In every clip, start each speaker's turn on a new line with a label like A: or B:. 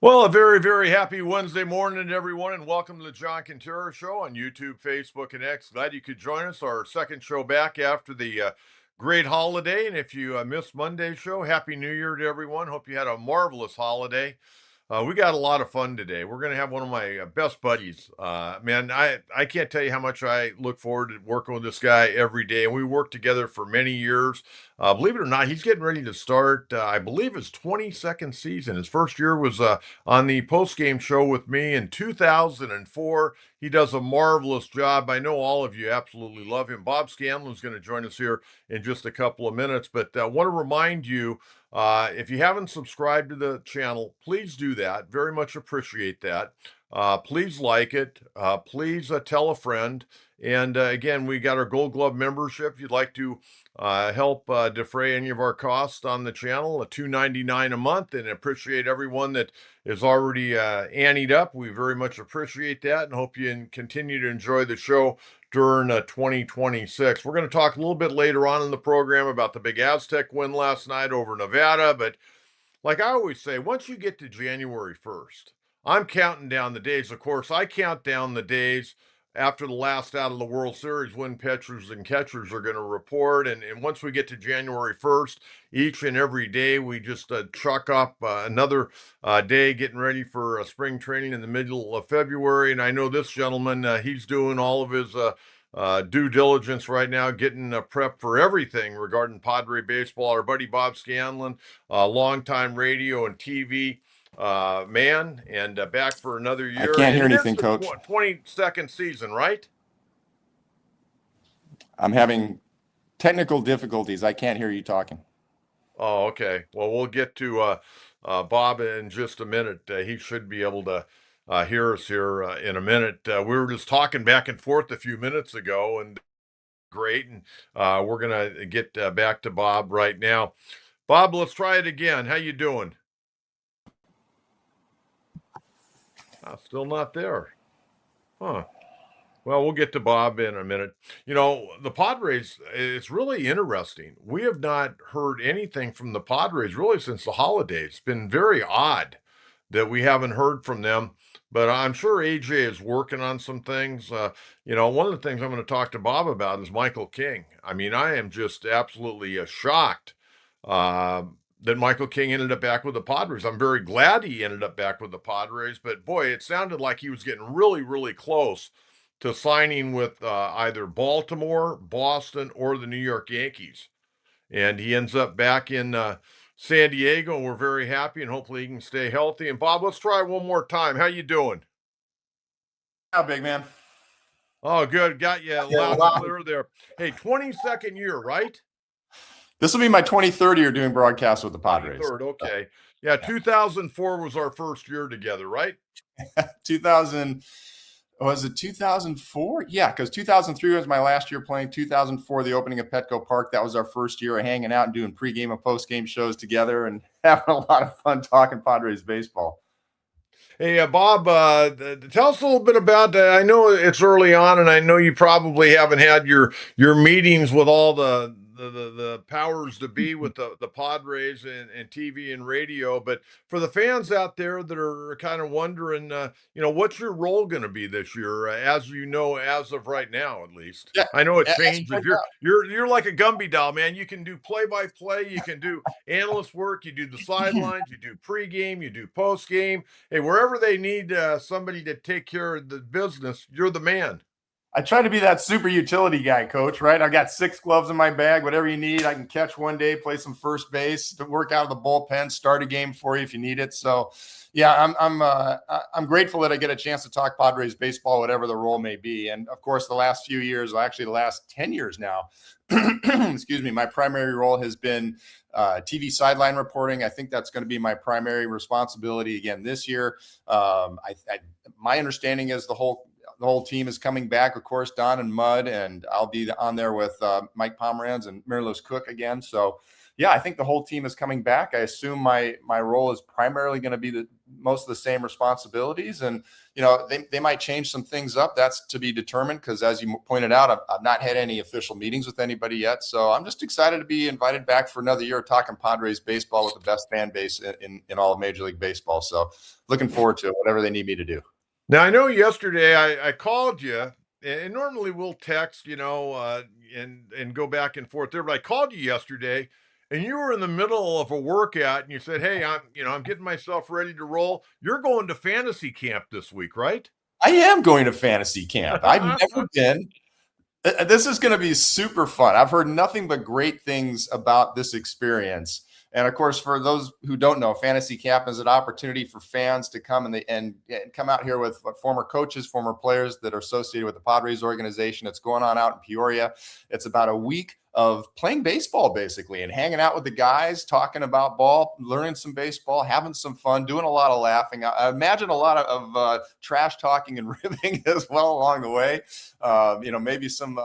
A: Well, a very, very happy Wednesday morning, everyone, and welcome to the John Kentera Show on YouTube, Facebook, and X. Glad you could join us. Our second show back after the great holiday. And if you missed Monday's show, Happy New Year to everyone. Hope you had a marvelous holiday. We got a lot of fun today. We're going to have one of my best buddies. Man, I can't tell you how much I look forward to working with this guy every day. And we worked together for many years. Believe it or not, he's getting ready to start, I believe, his 22nd season. His first year was on the post-game show with me in 2004. He does a marvelous job. I know all of you absolutely love him. Bob Scanlan is going to join us here in just a couple of minutes. But I want to remind you, if you haven't subscribed to the channel, please do that. Very much appreciate that. Please like it. Please tell a friend. And again, we got our Gold Glove membership. If you'd like to help defray any of our costs on the channel, $2.99 a month, and appreciate everyone that is already anteed up. We very much appreciate that and hope you continue to enjoy the show during 2026. We're going to talk a little bit later on in the program about the big Aztec win last night over Nevada. But like I always say, once you get to January 1st, I'm counting down the days. Of course, I count down the days after the last out of the World Series when pitchers and catchers are going to report. And once we get to January 1st, each and every day, we just chuck up another day getting ready for spring training in the middle of February. And I know this gentleman, he's doing all of his due diligence right now, getting prep for everything regarding Padre baseball. Our buddy Bob Scanlan, longtime radio and TV man, and back for another year.
B: I can't hear
A: And
B: anything,
A: it's
B: Coach.
A: 22nd season, right?
B: I'm having technical difficulties. I can't hear you talking.
A: Oh, okay. Well, we'll get to Bob in just a minute. He should be able to hear us here in a minute. We were just talking back and forth a few minutes ago, and great. And we're gonna get back to Bob right now. Bob, let's try it again. How you doing? Still not there. Huh. Well, we'll get to Bob in a minute. You know, the Padres, it's really interesting. We have not heard anything from the Padres really since the holidays. It's been very odd that we haven't heard from them, but I'm sure AJ is working on some things. One of the things I'm going to talk to Bob about is Michael King. I mean, I am just absolutely shocked that Michael King ended up back with the Padres. I'm very glad he ended up back with the Padres, but boy, it sounded like he was getting really, really close to signing with either Baltimore, Boston, or the New York Yankees. And he ends up back in San Diego, and we're very happy, and hopefully he can stay healthy. And Bob, let's try one more time. How you doing?
B: How big man?
A: Oh, good. Got you loud and clear there. Hey, 22nd year, right?
B: This will be my 23rd year doing broadcasts with the Padres.
A: 23rd, okay. Yeah, 2004 was our first year together, right?
B: 2000, was it 2004? Yeah, because 2003 was my last year playing. 2004, the opening of Petco Park. That was our first year of hanging out and doing pregame and postgame shows together and having a lot of fun talking Padres baseball.
A: Hey, Bob, tell us a little bit about that. I know it's early on, and I know you probably haven't had your meetings with all the powers to be with the Padres and TV and radio. But for the fans out there that are kind of wondering, what's your role going to be this year, as you know, as of right now, at least.
B: Yeah,
A: I know it changes. You're like a Gumby doll, man. You can do play-by-play, you can do analyst work, you do the sidelines, you do pregame, you do postgame. Hey, wherever they need somebody to take care of the business, you're the man.
B: I try to be that super utility guy, Coach, right? I got 6 gloves in my bag. Whatever you need, I can catch one day, play some first base, to work out of the bullpen, start a game for you if you need it. So, yeah, I'm grateful that I get a chance to talk Padres baseball, whatever the role may be. And, of course, the last few years, well, actually the last 10 years now, excuse me, my primary role has been TV sideline reporting. I think that's going to be my primary responsibility again this year. My understanding is the whole team is coming back, of course, Don and Mudd, and I'll be on there with Mike Pomeranz and Mirlos Cook again. So, yeah, I think the whole team is coming back. I assume my role is primarily going to be most of the same responsibilities. And, you know, they might change some things up. That's to be determined, because as you pointed out, I've not had any official meetings with anybody yet. So I'm just excited to be invited back for another year talking Padres baseball with the best fan base in all of Major League Baseball. So looking forward to it, whatever they need me to do.
A: Now, I know yesterday I called you, and normally we'll text, and go back and forth there, but I called you yesterday, and you were in the middle of a workout, and you said, "Hey, I'm getting myself ready to roll." You're going to fantasy camp this week, right?
B: I am going to fantasy camp. I've never been. This is going to be super fun. I've heard nothing but great things about this experience. And of course, for those who don't know, fantasy camp is an opportunity for fans to come and come out here with former coaches, former players that are associated with the Padres organization. It's going on out in Peoria. It's about a week of playing baseball, basically, and hanging out with the guys, talking about ball, learning some baseball, having some fun, doing a lot of laughing. I imagine a lot of trash talking and ribbing as well along the way. Maybe some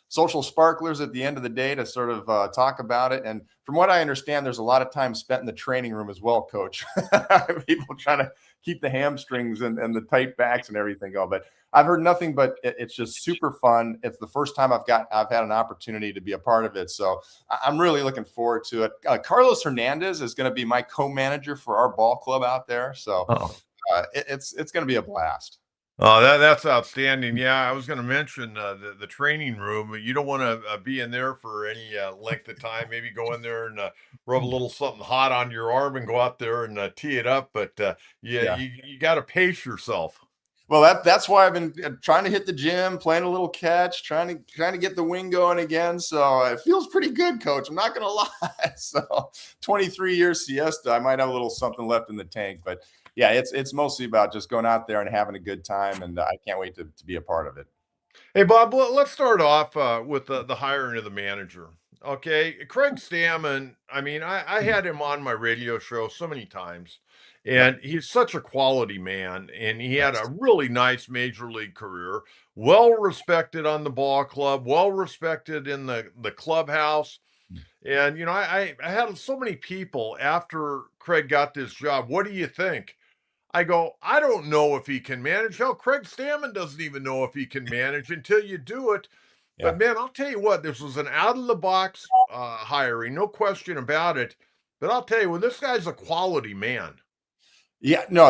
B: social sparklers at the end of the day to sort of talk about it. And from what I understand, there's a lot of time spent in the training room as well, Coach. People trying to keep the hamstrings and the tight backs and everything going. But I've heard nothing but it's just super fun. It's the first time I've had an opportunity to be a part of it. So I'm really looking forward to it. Carlos Hernandez is going to be my co-manager for our ball club out there. So it's going to be a blast.
A: Oh, that's outstanding. Yeah, I was going to mention the training room. You don't want to be in there for any length of time. Maybe go in there and rub a little something hot on your arm and go out there and tee it up. But you got to pace yourself.
B: Well, that's why I've been trying to hit the gym, playing a little catch, trying to get the wing going again. So it feels pretty good, Coach. I'm not going to lie. So 23 years siesta, I might have a little something left in the tank, but yeah, it's mostly about just going out there and having a good time, and I can't wait to be a part of it.
A: Hey, Bob, let's start off with the hiring of the manager. Okay, Craig Stammen, I mean, I had him on my radio show so many times, and he's such a quality man, and he had a really nice major league career, well respected on the ball club, well respected in the clubhouse. And, I had so many people after Craig got this job. What do you think? I go, I don't know if he can manage. Hell, Craig Stammen doesn't even know if he can manage until you do it.
B: Yeah.
A: But man, I'll tell you what, this was an out of the box hiring, no question about it. But I'll tell you, well, this guy's a quality man.
B: Yeah, no,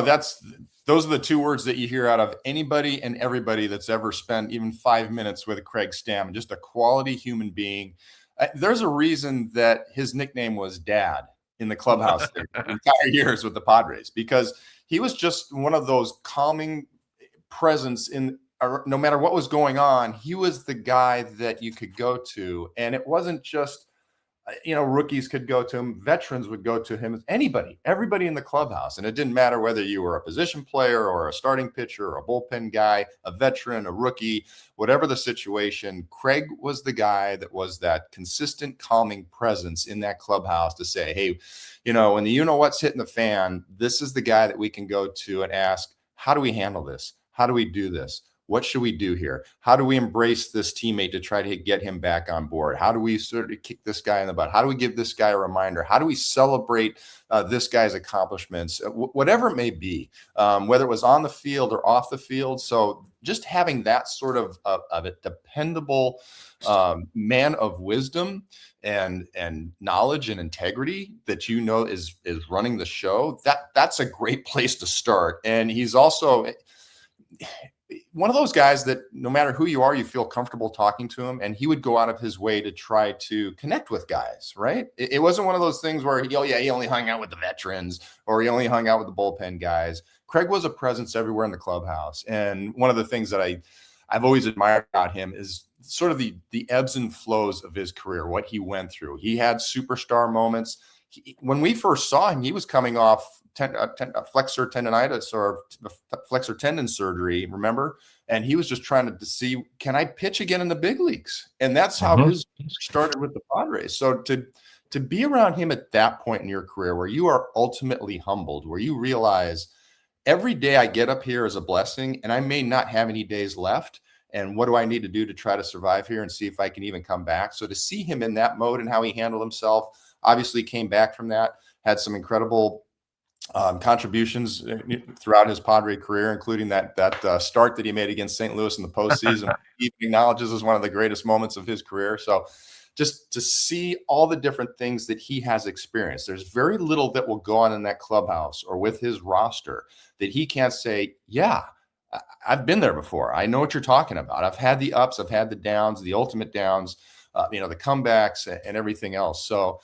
B: those are the two words that you hear out of anybody and everybody that's ever spent even 5 minutes with Craig Stammen. Just a quality human being. There's a reason that his nickname was Dad in the clubhouse the entire years with the Padres, because he was just one of those calming presence no matter what was going on. He was the guy that you could go to. And it wasn't just, rookies could go to him. Veterans would go to him. Everybody in the clubhouse. And it didn't matter whether you were a position player or a starting pitcher or a bullpen guy, a veteran, a rookie, whatever the situation. Craig was the guy that was that consistent calming presence in that clubhouse to say, hey, when the what's hitting the fan, this is the guy that we can go to and ask, how do we handle this? How do we do this? What should we do here? How do we embrace this teammate to try to get him back on board? How do we sort of kick this guy in the butt? How do we give this guy a reminder? How do we celebrate this guy's accomplishments, whatever it may be, whether it was on the field or off the field? So just having that sort of a dependable man of wisdom and knowledge and integrity that is running the show, that's a great place to start. And he's also one of those guys that no matter who you are, you feel comfortable talking to him, and he would go out of his way to try to connect with guys, right? It wasn't one of those things where he only hung out with the veterans or he only hung out with the bullpen guys. Craig was a presence everywhere in the clubhouse. And one of the things that I've always admired about him is sort of the ebbs and flows of his career, what he went through. He had superstar moments. When we first saw him, he was coming off flexor tendonitis or flexor tendon surgery, remember? And he was just trying to see, can I pitch again in the big leagues? And that's how his started with the Padres. So to be around him at that point in your career where you are ultimately humbled, where you realize every day I get up here is a blessing and I may not have any days left. And what do I need to do to try to survive here and see if I can even come back? So to see him in that mode and how he handled himself, obviously came back from that, had some incredible contributions throughout his Padre career, including that start that he made against St. Louis in the postseason. He acknowledges as one of the greatest moments of his career. So just to see all the different things that he has experienced, there's very little that will go on in that clubhouse or with his roster that he can't say, yeah, I've been there before. I know what you're talking about. I've had the ups, I've had the downs, the ultimate downs, the comebacks and everything else. So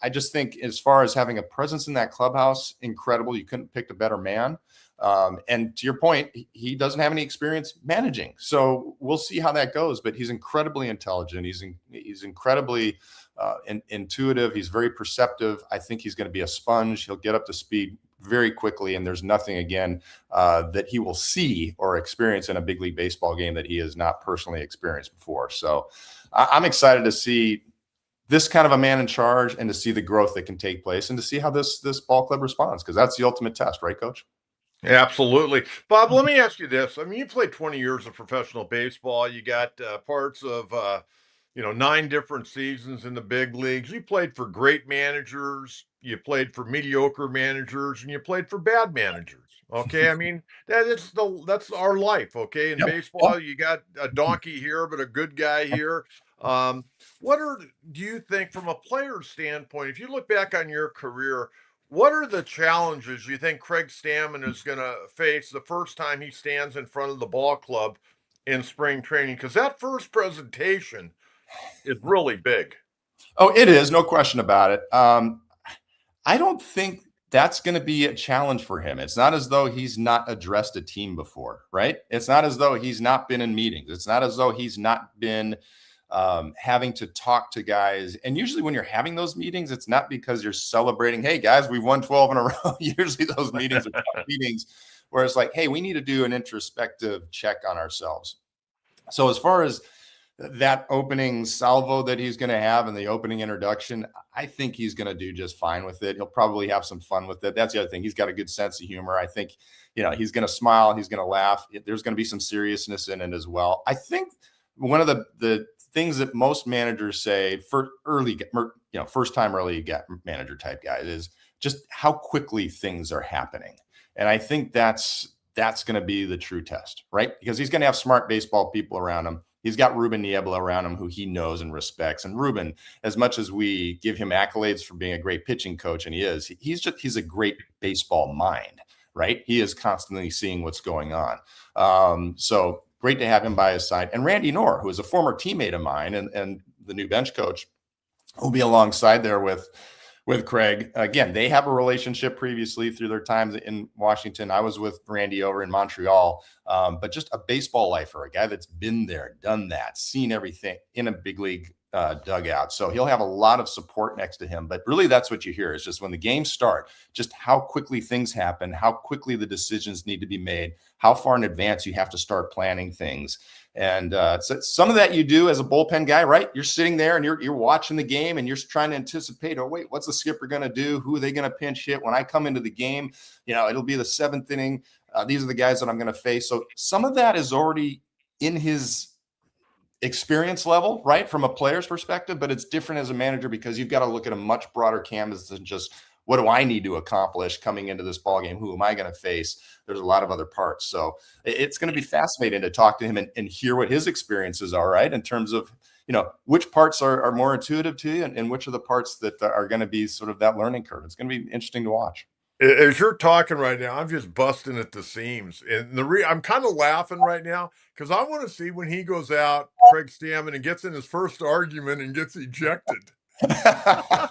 B: I just think as far as having a presence in that clubhouse, incredible. You couldn't pick a better man. And to your point, he doesn't have any experience managing. So we'll see how that goes. But he's incredibly intelligent. He's incredibly intuitive. He's very perceptive. I think he's going to be a sponge. He'll get up to speed very quickly. And there's nothing, again, that he will see or experience in a big league baseball game that he has not personally experienced before. So I'm excited to see this kind of a man in charge and to see the growth that can take place and to see how this ball club responds, because that's the ultimate test, right, Coach?
A: Absolutely. Bob, let me ask you this. I mean, you played 20 years of professional baseball. You got parts of, 9 different seasons in the big leagues. You played for great managers, you played for mediocre managers, and you played for bad managers. Okay. I mean, that's our life. Okay. In
B: Yep.
A: baseball, you got a donkey here, but a good guy here. Um, do you think from a player's standpoint, if you look back on your career, what are the challenges you think Craig Stammen is going to face the first time he stands in front of the ball club in spring training? Because that first presentation is really big.
B: Oh, it is. No question about it. I don't think that's going to be a challenge for him. It's not as though he's not addressed a team before, right? It's not as though he's not been in meetings. It's not as though he's not been having to talk to guys. And usually when you're having those meetings, it's not because you're celebrating, hey, guys, we've won 12 in a row. Usually those meetings are tough meetings where it's like, hey, we need to do an introspective check on ourselves. So as far as that opening salvo that he's going to have in the opening introduction, I think he's going to do just fine with it. He'll probably have some fun with it. That's the other thing. He's got a good sense of humor. I think, he's going to smile. He's going to laugh. There's going to be some seriousness in it as well. I think one of the things that most managers say for first time early manager type guys is just how quickly things are happening. And I think that's going to be the true test, right? Because he's going to have smart baseball people around him. He's got Ruben Niebla around him who he knows and respects. And Ruben, as much as we give him accolades for being a great pitching coach, and he's a great baseball mind, right? He is constantly seeing what's going on. So great to have him by his side. And Randy Knorr, who is a former teammate of mine and the new bench coach, will be alongside there with Craig. Again, they have a relationship previously through their times in Washington. I was with Randy over in Montreal, but just a baseball lifer, a guy that's been there, done that, seen everything in a big league dugout. So he'll have a lot of support next to him. But really, that's what you hear is just when the games start, just how quickly things happen, how quickly the decisions need to be made, how far in advance you have to start planning things. And so some of that you do as a bullpen guy, right? You're sitting there and you're watching the game and you're trying to anticipate, oh, wait, what's the skipper going to do? Who are they going to pinch hit? When I come into the game, it'll be the 7th inning. These are the guys that I'm going to face. So some of that is already in his experience level, right? From a player's perspective, but it's different as a manager because you've got to look at a much broader canvas than just what do I need to accomplish coming into this ball game? Who am I going to face? There's a lot of other parts. So it's going to be fascinating to talk to him and hear what his experiences are, right? In terms of, which parts are more intuitive to you and which are the parts that are going to be sort of that learning curve. It's going to be interesting to watch.
A: As you're talking right now, I'm just busting at the seams. And I'm kind of laughing right now because I want to see when he goes out, Craig Stammen, and gets in his first argument and gets ejected. I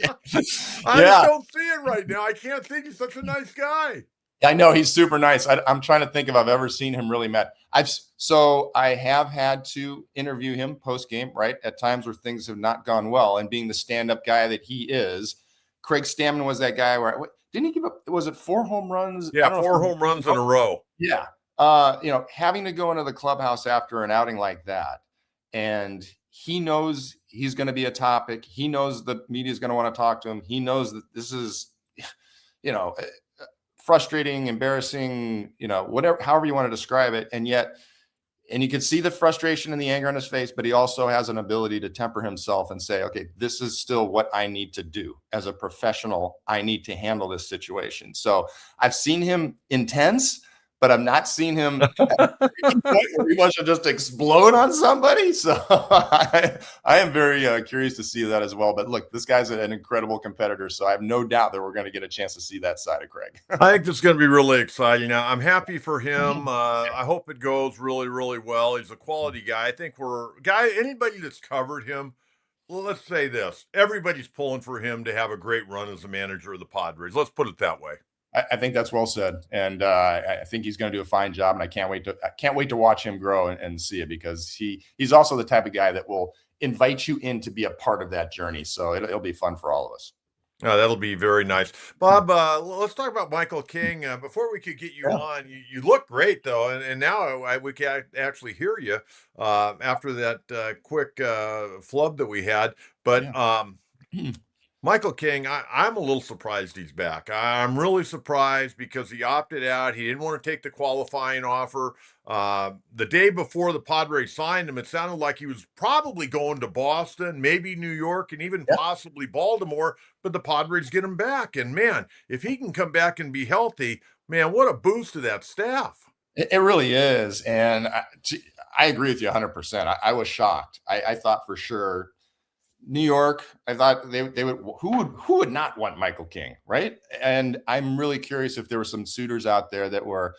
A: just don't see it right now. I can't think he's such a nice guy.
B: I know he's super nice. I'm trying to think if I've ever seen him really mad. I have had to interview him post game, right? At times where things have not gone well, and being the stand-up guy that he is, Craig Stammen was that guy where didn't he give up? Was it 4 home runs?
A: Yeah, 4 home runs in a row.
B: Yeah. Having to go into the clubhouse after an outing like that, and he knows he's going to be a topic. He knows the media is going to want to talk to him. He knows that this is, frustrating, embarrassing, whatever, however you want to describe it. And yet and you can see the frustration and the anger on his face, but he also has an ability to temper himself and say, okay, this is still what I need to do as a professional. I need to handle this situation. So I've seen him intense, but I've not seen him where he wants to just explode on somebody. So I am very curious to see that as well. But look, this guy's an incredible competitor, so I have no doubt that we're going to get a chance to see that side of Craig.
A: I think this is going to be really exciting. Now, I'm happy for him. I hope it goes really, really well. He's a quality guy. I think anybody that's covered him, well, let's say this: everybody's pulling for him to have a great run as a manager of the Padres. Let's put it that way.
B: I think that's well said, and I think he's going to do a fine job. And I can't wait to watch him grow and see it, because he's also the type of guy that will invite you in to be a part of that journey. So it'll be fun for all of us.
A: That'll be very nice. Bob, let's talk about Michael King. Before we could get you on, you look great, though, and now we can actually hear you after that quick flub that we had. But Michael King, I'm a little surprised he's back. I'm really surprised because he opted out. He didn't want to take the qualifying offer. The day before the Padres signed him, it sounded like he was probably going to Boston, maybe New York, and even possibly Baltimore, but the Padres get him back. And man, if he can come back and be healthy, man, what a boost to that staff.
B: It really is. And I agree with you 100%. I was shocked. I thought for sure New York, I thought they would, who would not want Michael King, right? And I'm really curious if there were some suitors out there that were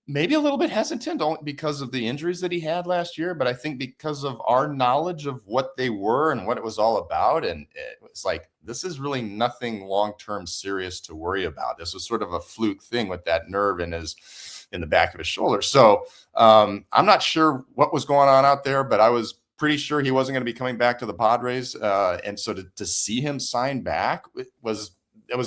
B: maybe a little bit hesitant only because of the injuries that he had last year, but I think because of our knowledge of what they were and what it was all about. And it was like, this is really nothing long-term serious to worry about. This was sort of a fluke thing with that nerve in the back of his shoulder. So I'm not sure what was going on out there, but I was pretty sure he wasn't going to be coming back to the Padres. And so to see him sign back, it was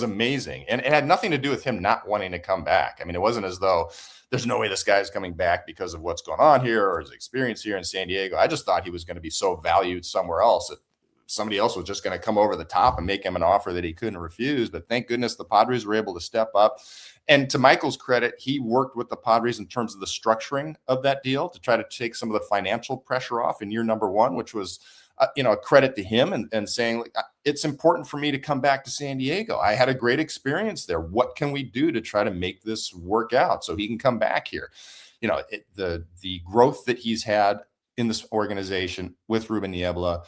B: amazing. And it had nothing to do with him not wanting to come back. I mean, it wasn't as though there's no way this guy's coming back because of what's going on here or his experience here in San Diego. I just thought he was going to be so valued somewhere else that somebody else was just going to come over the top and make him an offer that he couldn't refuse. But thank goodness the Padres were able to step up. And to Michael's credit, he worked with the Padres in terms of the structuring of that deal to try to take some of the financial pressure off in year number one, which was, a credit to him and saying, it's important for me to come back to San Diego. I had a great experience there. What can we do to try to make this work out so he can come back here? The growth that he's had in this organization with Ruben Niebla,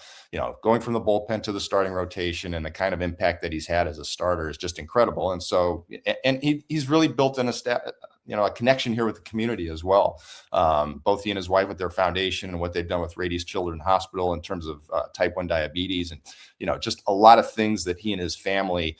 B: going from the bullpen to the starting rotation and the kind of impact that he's had as a starter is just incredible. And so, and he's really built in a connection here with the community as well. Both he and his wife with their foundation and what they've done with Rady's Children's Hospital in terms of type 1 diabetes, and just a lot of things that he and his family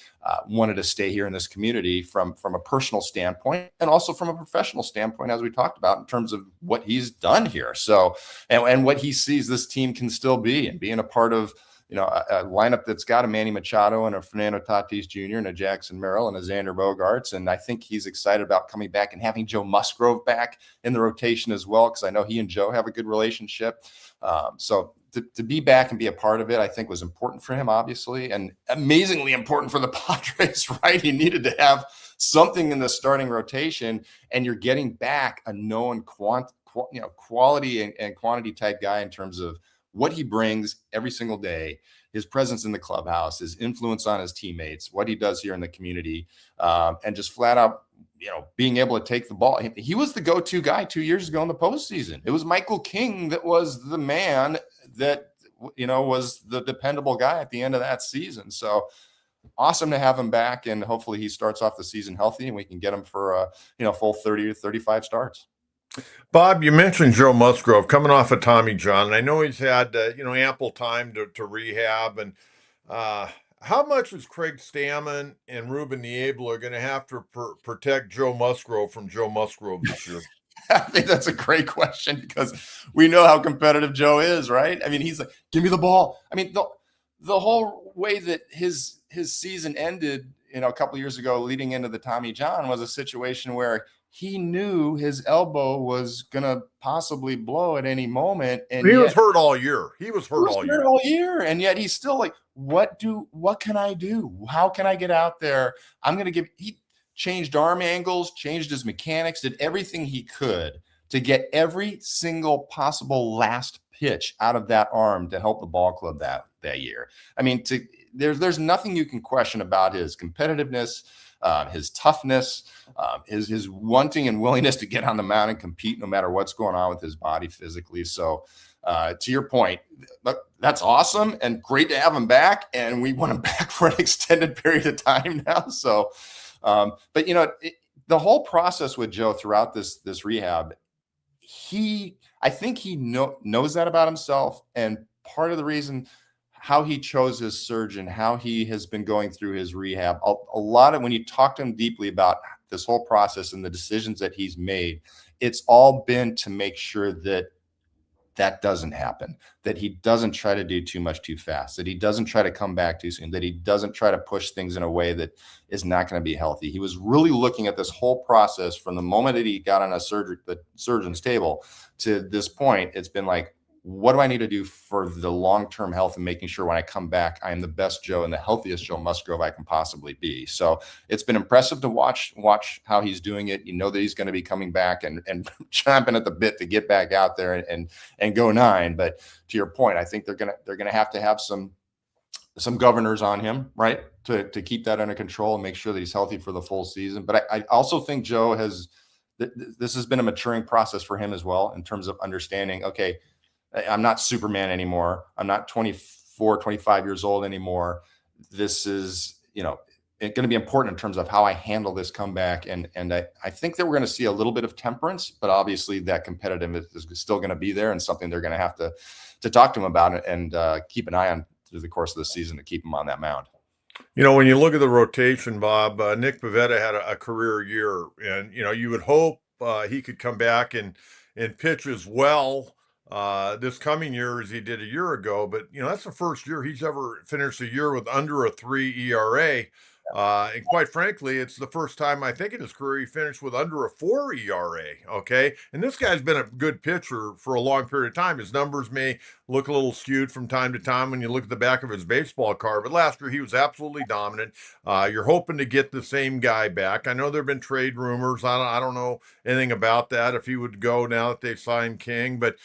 B: wanted to stay here in this community from a personal standpoint and also from a professional standpoint, as we talked about, in terms of what he's done here. So, and what he sees this team can still be, and being a part of a lineup that's got a Manny Machado and a Fernando Tatis Jr. and a Jackson Merrill and a Xander Bogaerts. And I think he's excited about coming back and having Joe Musgrove back in the rotation as well, because I know he and Joe have a good relationship. So to be back and be a part of it, I think was important for him, obviously, and amazingly important for the Padres, right? He needed to have something in the starting rotation, and you're getting back a known quality and quantity type guy in terms of what he brings every single day, his presence in the clubhouse, his influence on his teammates, what he does here in the community, and just flat out, being able to take the ball. He was the go-to guy 2 years ago in the postseason. It was Michael King that was the man that, was the dependable guy at the end of that season. So awesome to have him back, and hopefully he starts off the season healthy and we can get him for full 30 to 35 starts.
A: Bob, you mentioned Joe Musgrove coming off of Tommy John, and I know he's had ample time to rehab. And how much is Craig Stammen and Ruben Niebla going to have to protect Joe Musgrove from Joe Musgrove this year?
B: I think that's a great question, because we know how competitive Joe is, right? I mean, he's like, give me the ball. I mean, the whole way that his season ended, a couple of years ago leading into the Tommy John was a situation where he knew his elbow was going to possibly blow at any moment. And
A: he was hurt all year. He was hurt all year.
B: And yet he's still like, what can I do? How can I get out there? He changed arm angles, changed his mechanics, did everything he could to get every single possible last pitch out of that arm to help the ball club that year. I mean, there's nothing you can question about his competitiveness, his toughness, his wanting and willingness to get on the mound and compete no matter what's going on with his body physically. So to your point, that's awesome and great to have him back. And we want him back for an extended period of time now. So, but the whole process with Joe throughout this rehab, I think he knows that about himself. And part of the reason how he chose his surgeon, how he has been going through his rehab, a lot of when you talk to him deeply about this whole process and the decisions that he's made, it's all been to make sure that doesn't happen, that he doesn't try to do too much too fast, that he doesn't try to come back too soon, that he doesn't try to push things in a way that is not going to be healthy. He was really looking at this whole process from the moment that he got on the surgeon's table to this point. It's been like, what do I need to do for the long-term health and making sure when I come back, I am the best Joe and the healthiest Joe Musgrove I can possibly be. So it's been impressive to watch how he's doing it. You know that he's going to be coming back and chomping at the bit to get back out there and go 9. But to your point, I think they're going to have some governors on him, right, to keep that under control and make sure that he's healthy for the full season. But I also think Joe this has been a maturing process for him as well in terms of understanding, okay, I'm not Superman anymore. I'm not 24, 25 years old anymore. This is, going to be important in terms of how I handle this comeback. And I think that we're going to see a little bit of temperance, but obviously that competitiveness is still going to be there and something they're going to have to talk to him about and keep an eye on through the course of the season to keep him on that mound.
A: When you look at the rotation, Bob, Nick Pivetta had a career year, and you would hope he could come back and pitch as well this coming year as he did a year ago. But that's the first year he's ever finished a year with under a 3 ERA. And quite frankly, it's the first time I think in his career he finished with under a 4 ERA. Okay. And this guy's been a good pitcher for a long period of time. His numbers may look a little skewed from time to time when you look at the back of his baseball card, but last year he was absolutely dominant. You're hoping to get the same guy back. I know there have been trade rumors. I don't know anything about that, if he would go now that they've signed King, but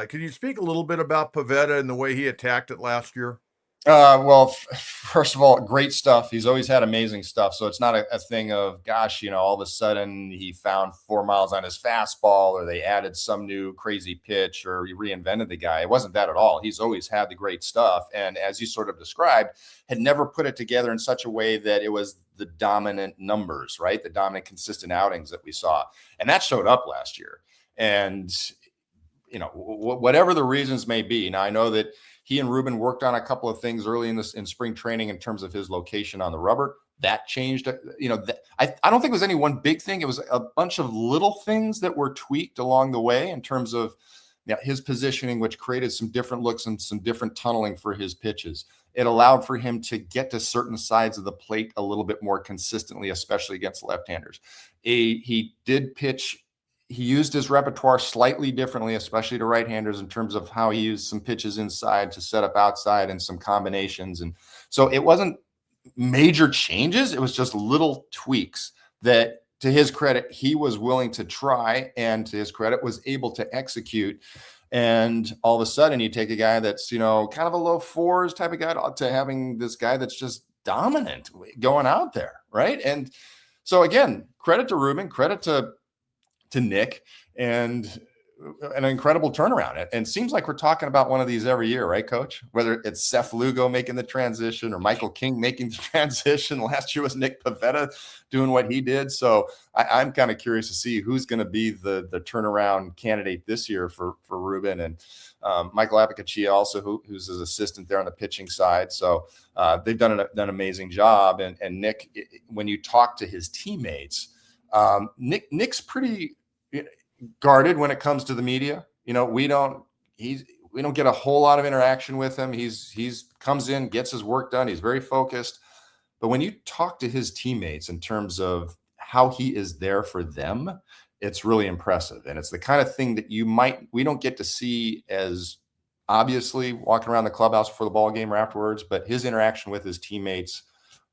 A: can you speak a little bit about Pivetta and the way he attacked it last year?
B: Well, first of all, great stuff. He's always had amazing stuff. So it's not a thing of, gosh, all of a sudden he found 4 miles on his fastball or they added some new crazy pitch or he reinvented the guy. It wasn't that at all. He's always had the great stuff. And as you sort of described, had never put it together in such a way that it was the dominant numbers, right? The dominant consistent outings that we saw. And that showed up last year. And, whatever the reasons may be. Now, I know that he and Ruben worked on a couple of things early in spring training in terms of his location on the rubber. That changed. I don't think it was any one big thing. It was a bunch of little things that were tweaked along the way in terms of his positioning, which created some different looks and some different tunneling for his pitches. It allowed for him to get to certain sides of the plate a little bit more consistently, especially against left-handers. He did pitch. He used his repertoire slightly differently, especially to right-handers in terms of how he used some pitches inside to set up outside and some combinations. And so it wasn't major changes. It was just little tweaks that, to his credit, he was willing to try and, to his credit, was able to execute. And all of a sudden you take a guy that's, kind of a low 4s type of guy to having this guy that's just dominant going out there. Right. And so again, credit to Ruben, credit to Nick, and an incredible turnaround. And it seems like we're talking about one of these every year, right, Coach? Whether it's Seth Lugo making the transition or Michael King making the transition. Last year was Nick Pivetta doing what he did. So I'm kind of curious to see who's going to be the turnaround candidate this year for Ruben. And Michael Apicachia also, who's his assistant there on the pitching side. So they've done an amazing job. And Nick, when you talk to his teammates, Nick's pretty guarded when it comes to the media. We don't get a whole lot of interaction with him. He's comes in, gets his work done. He's very focused. But when you talk to his teammates in terms of how he is there for them, it's really impressive. And it's the kind of thing that we don't get to see as obviously walking around the clubhouse before the ball game or afterwards, but his interaction with his teammates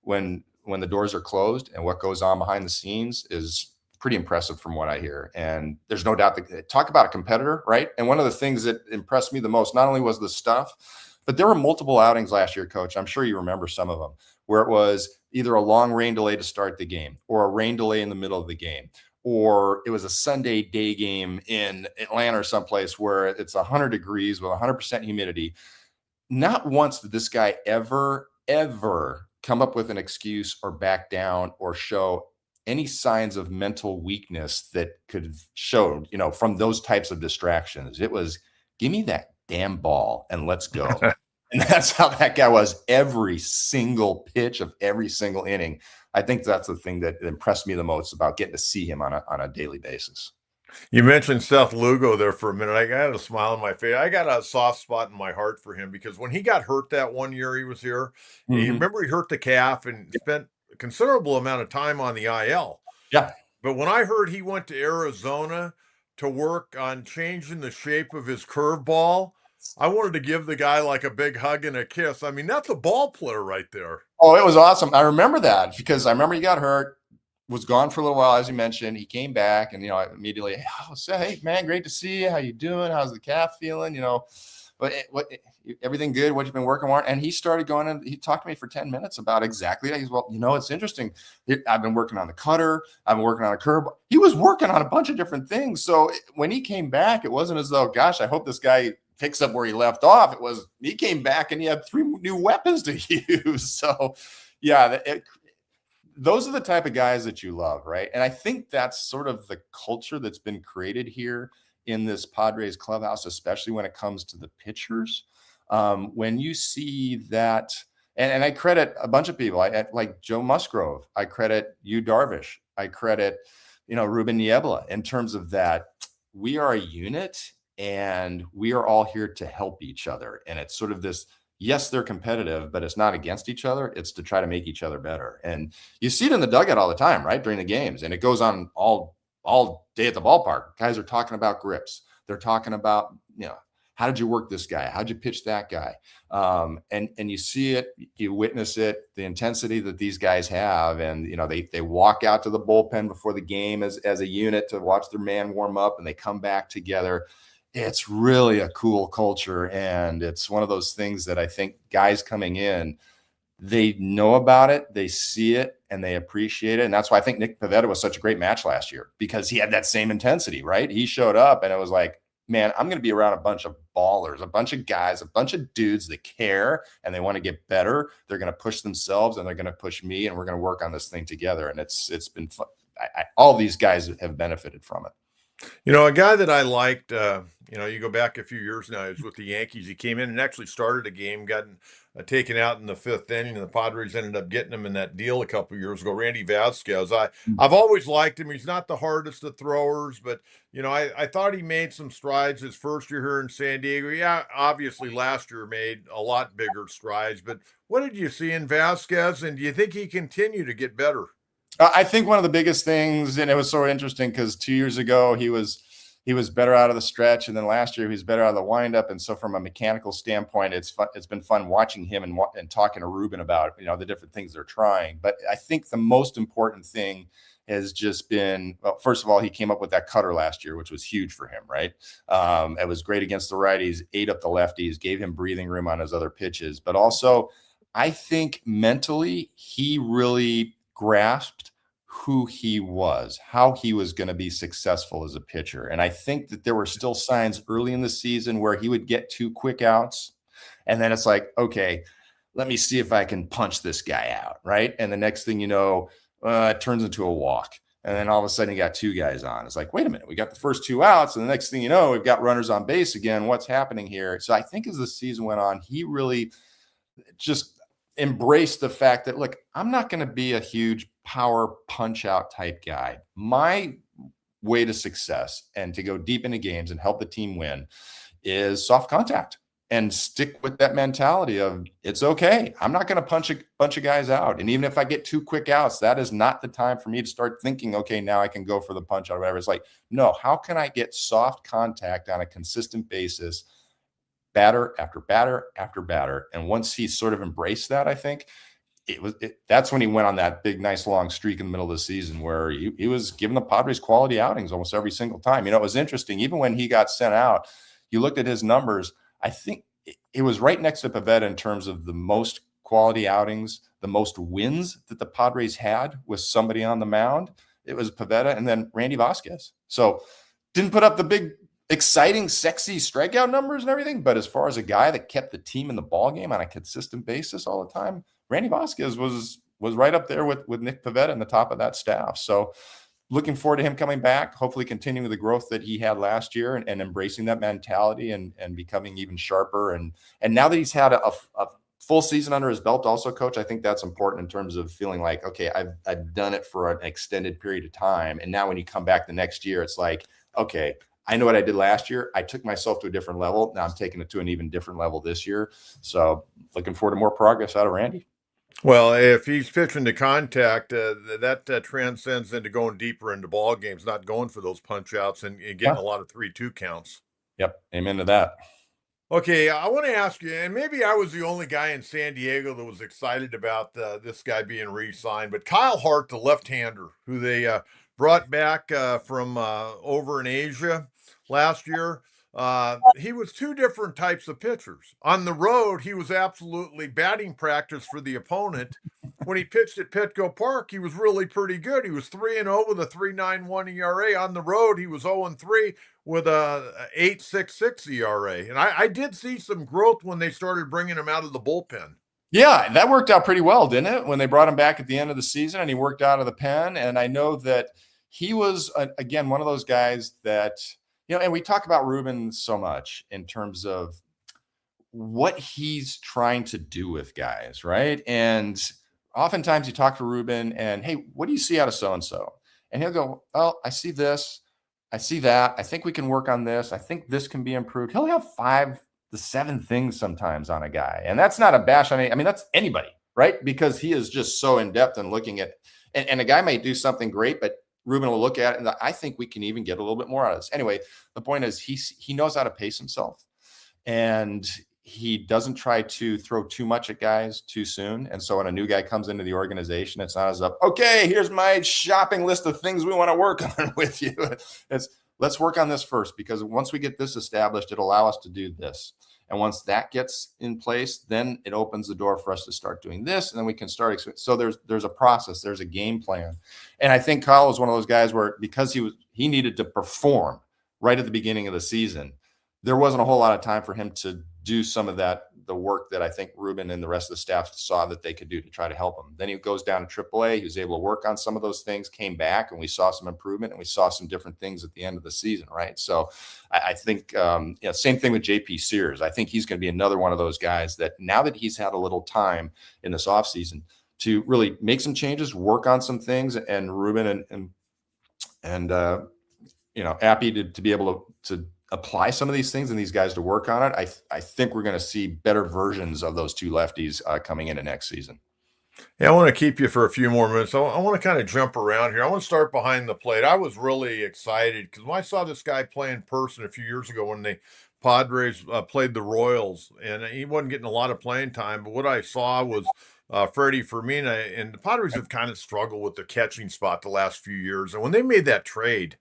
B: when the doors are closed and what goes on behind the scenes is pretty impressive from what I hear. And there's no doubt that talk about a competitor, right? And one of the things that impressed me the most, not only was the stuff, but there were multiple outings last year, Coach. I'm sure you remember some of them, where it was either a long rain delay to start the game or a rain delay in the middle of the game, or it was a Sunday day game in Atlanta or someplace where it's 100 degrees with 100% humidity. Not once did this guy ever come up with an excuse or back down or show any signs of mental weakness that could show, from those types of distractions. It was, give me that damn ball and let's go. And that's how that guy was every single pitch of every single inning. I think that's the thing that impressed me the most about getting to see him on a daily basis.
A: You mentioned Seth Lugo there for a minute. I got a smile on my face. I got a soft spot in my heart for him because when he got hurt that one year he was here, you remember he hurt the calf and spent a considerable amount of time on the IL.
B: Yeah.
A: But when I heard he went to Arizona to work on changing the shape of his curveball, I wanted to give the guy like a big hug and a kiss. I mean, that's a ball player right there.
B: Oh, it was awesome. I remember that because I remember he got hurt, was gone for a little while, as you mentioned. He came back and, immediately, hey, man, great to see you. How you doing? How's the calf feeling? But everything good? What you've been working on? And he started going and he talked to me for 10 minutes about exactly that. He's, well, it's interesting. I've been working on the cutter. I've been working on a curve. He was working on a bunch of different things. So when he came back, it wasn't as though, gosh, I hope this guy picks up where he left off. It was, he came back and he had 3 new weapons to use. So yeah, those are the type of guys that you love, right? And I think that's sort of the culture that's been created here in this Padres clubhouse, especially when it comes to the pitchers. When you see that, and I credit a bunch of people, like Joe Musgrove, I credit Yu Darvish, I credit, Ruben Niebla in terms of that. We are a unit and we are all here to help each other. And it's sort of this, yes, they're competitive, but it's not against each other. It's to try to make each other better. And you see it in the dugout all the time, right? During the games. And it goes on all day at the ballpark. Guys are talking about grips. They're talking about, how did you work this guy? How'd you pitch that guy? And you see it, you witness it, the intensity that these guys have. And, they walk out to the bullpen before the game as a unit to watch their man warm up, and they come back together. It's really a cool culture. And it's one of those things that I think guys coming in, they know about it, they see it, and they appreciate it. And that's why I think Nick Pivetta was such a great match last year, because he had that same intensity, right? He showed up and it was like, man, I'm going to be around a bunch of ballers, a bunch of guys, a bunch of dudes that care and they want to get better. They're going to push themselves and they're going to push me, and we're going to work on this thing together. And it's been fun. All these guys have benefited from it.
A: A guy that I liked, you go back a few years now, he was with the Yankees. He came in and actually started a game, got taken out in the 5th inning, and the Padres ended up getting him in that deal a couple of years ago. Randy Vasquez. I've always liked him. He's not the hardest of throwers, but, I thought he made some strides his first year here in San Diego. Yeah, obviously last year made a lot bigger strides, but what did you see in Vasquez, and do you think he continue to get better?
B: I think one of the biggest things, and it was sort of interesting because 2 years ago he was better out of the stretch, and then last year he was better out of the windup. And so from a mechanical standpoint, it's been fun watching him and talking to Ruben about the different things they're trying. But I think the most important thing has just been, well, first of all, he came up with that cutter last year, which was huge for him, right? It was great against the righties, ate up the lefties, gave him breathing room on his other pitches. But also, I think mentally he really grasped who he was, how he was going to be successful as a pitcher. And I think that there were still signs early in the season where he would get 2 quick outs. And then it's like, okay, let me see if I can punch this guy out, right? And the next thing you know, it turns into a walk. And then all of a sudden you got 2 guys on. It's like, wait a minute, we got the first 2 outs. And the next thing you know, we've got runners on base again. What's happening here? So I think as the season went on, he really just embrace the fact that, look, I'm not going to be a huge power punch out type guy. My way to success and to go deep into games and help the team win is soft contact, and stick with that mentality of it's okay. I'm not going to punch a bunch of guys out. And even if I get 2 quick outs, that is not the time for me to start thinking, okay, now I can go for the punch out or whatever. It's like, no, how can I get soft contact on a consistent basis, batter after batter after batter? And once he sort of embraced that, I think that's when he went on that big, nice long streak in the middle of the season where he was giving the Padres quality outings almost every single time. It was interesting. Even when he got sent out, you looked at his numbers. I think it was right next to Pivetta in terms of the most quality outings, the most wins that the Padres had with somebody on the mound. It was Pivetta and then Randy Vasquez. So didn't put up the big, exciting, sexy strikeout numbers and everything. But as far as a guy that kept the team in the ballgame on a consistent basis all the time, Randy Vasquez was right up there with Nick Pivetta in the top of that staff. So looking forward to him coming back, hopefully continuing the growth that he had last year and embracing that mentality and becoming even sharper. And now that he's had a full season under his belt also, Coach, I think that's important in terms of feeling like, okay, I've done it for an extended period of time. And now when you come back the next year, it's like, okay, I know what I did last year. I took myself to a different level. Now I'm taking it to an even different level this year. So looking forward to more progress out of Randy.
A: Well, if he's pitching to contact, that transcends into going deeper into ball games, not going for those punch outs and getting a lot of 3-2 counts.
B: Yep. Amen to that.
A: Okay, I want to ask you, and maybe I was the only guy in San Diego that was excited about this guy being re-signed, but Kyle Hart, the left-hander, who they brought back from over in Asia last year, he was two different types of pitchers. On the road, he was absolutely batting practice for the opponent. When he pitched at Petco Park, he was really pretty good. He was 3-0 with a 3.91 ERA. On the road, he was 0-3 with a 8.66 ERA. And I did see some growth when they started bringing him out of the bullpen.
B: Yeah, that worked out pretty well, didn't it? When they brought him back at the end of the season and he worked out of the pen. And I know that he was, again, one of those guys that, and we talk about Ruben so much in terms of what he's trying to do with guys, right? And oftentimes you talk to Ruben and, hey, what do you see out of so-and-so? And he'll go, oh, I see this. I see that. I think we can work on this. I think this can be improved. He'll have 5 to 7 things sometimes on a guy. And that's not a bash on any, that's anybody, right? Because he is just so in-depth and looking at, and a guy may do something great, but Ruben will look at it and I think we can even get a little bit more out of this. Anyway, the point is he knows how to pace himself. And he doesn't try to throw too much at guys too soon. And so when a new guy comes into the organization, it's not as up, okay, here's my shopping list of things we want to work on with you. It's let's work on this first, because once we get this established, it'll allow us to do this. And once that gets in place, then it opens the door for us to start doing this. And then we can start. So there's a process, there's a game plan. And I think Kyle was one of those guys where, because he needed to perform right at the beginning of the season, there wasn't a whole lot of time for him to do some of the work that I think Ruben and the rest of the staff saw that they could do to try to help him. Then he goes down to AAA. He was able to work on some of those things, came back, and we saw some improvement, and we saw some different things at the end of the season, right? So I think, same thing with JP Sears. I think he's going to be another one of those guys that now that he's had a little time in this offseason to really make some changes, work on some things, and Ruben and happy to be able to apply some of these things and these guys to work on it. I think we're going to see better versions of those two lefties coming into next season.
A: Yeah, I want to keep you for a few more minutes. I want to kind of jump around here. I want to start behind the plate. I was really excited because when I saw this guy play in person a few years ago when the Padres played the Royals, and he wasn't getting a lot of playing time, but what I saw was Freddie Fermin, and the Padres have kind of struggled with the catching spot the last few years. And when they made that trade,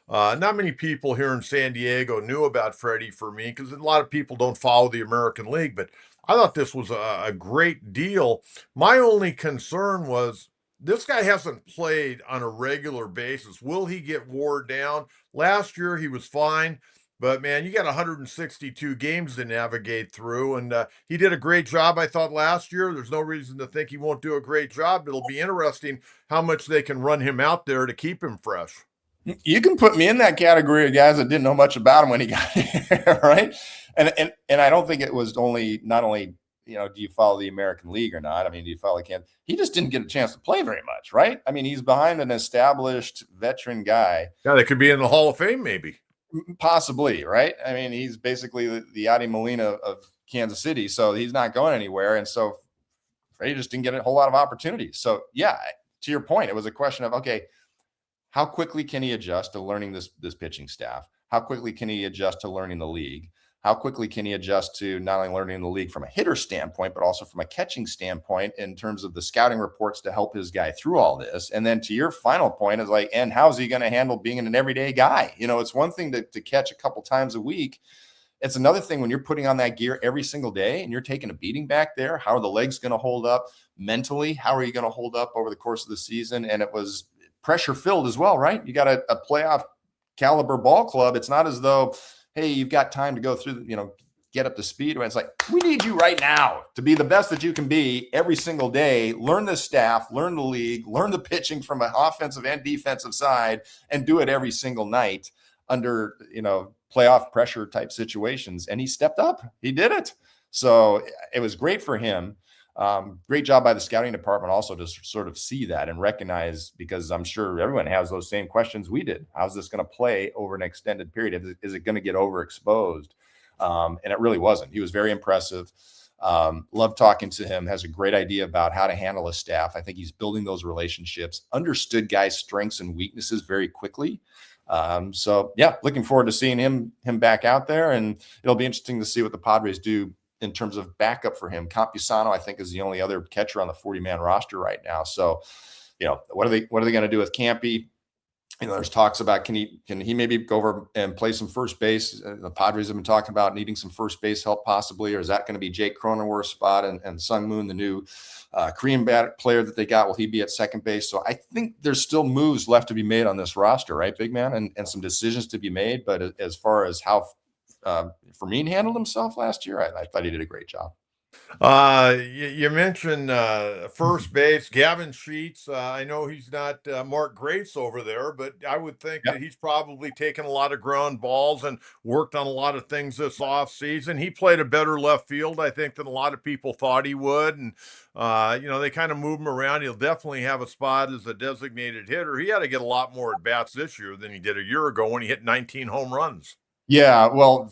A: not many people here in San Diego knew about Freddie Fermin because a lot of people don't follow the American League, but I thought this was a great deal. My only concern was this guy hasn't played on a regular basis. Will he get wore down? Last year he was fine, but man, you got 162 games to navigate through, and he did a great job, I thought, last year. There's no reason to think he won't do a great job. It'll be interesting how much they can run him out there to keep him fresh.
B: You can put me in that category of guys that didn't know much about him when he got here, right? And I don't think it was not only do you follow the American League or not? Do you follow Kent? He just didn't get a chance to play very much, right? He's behind an established veteran guy.
A: Yeah, that could be in the Hall of Fame, maybe.
B: Possibly, right? He's basically the Yadi Molina of Kansas City, so he's not going anywhere. And so Freddie just didn't get a whole lot of opportunities. So yeah, to your point, it was a question of, okay, how quickly can he adjust to learning this pitching staff? How quickly can he adjust to learning the league? how quickly can he adjust to not only learning the league from a hitter standpoint, but also from a catching standpoint in terms of the scouting reports to help his guy through all this? And then to your final point is like, and how's he going to handle being an everyday guy? It's one thing to catch a couple times a week. It's another thing when you're putting on that gear every single day and you're taking a beating back there. How are the legs going to hold up mentally? How are you going to hold up over the course of the season? And it was pressure filled as well, right? You got a playoff caliber ball club. It's not as though, hey, you've got time to go through, get up to speed. It's like, we need you right now to be the best that you can be every single day. Learn the staff, learn the league, learn the pitching from an offensive and defensive side, and do it every single night under, playoff pressure type situations. And he stepped up. He did it. So it was great for him. Great job by the scouting department also to sort of see that and recognize, because I'm sure everyone has those same questions we did. How's this going to play over an extended period? Is it going to get overexposed? And it really wasn't. He was very impressive. Love talking to him, has a great idea about how to handle his staff. I think he's building those relationships, understood guys' strengths and weaknesses very quickly. So yeah, looking forward to seeing him back out there, and it'll be interesting to see what the Padres do in terms of backup for him. Campusano, I think, is the only other catcher on the 40-man roster right now. So, what are they going to do with Campy? There's talks about can he maybe go over and play some first base? The Padres have been talking about needing some first base help possibly, or is that going to be Jake Cronenworth's spot? And Sung Moon, the new Korean player that they got, will he be at second base? So I think there's still moves left to be made on this roster, right, big man, and some decisions to be made. But as far as how Fermin handled himself last year, I thought he did a great job.
A: You mentioned first base, Gavin Sheets. I know he's not Mark Grace over there, but I would think that he's probably taken a lot of ground balls and worked on a lot of things this offseason. He played a better left field, I think, than a lot of people thought he would. And, they kind of move him around. He'll definitely have a spot as a designated hitter. He had to get a lot more at bats this year than he did a year ago when he hit 19 home runs.
B: Yeah, well,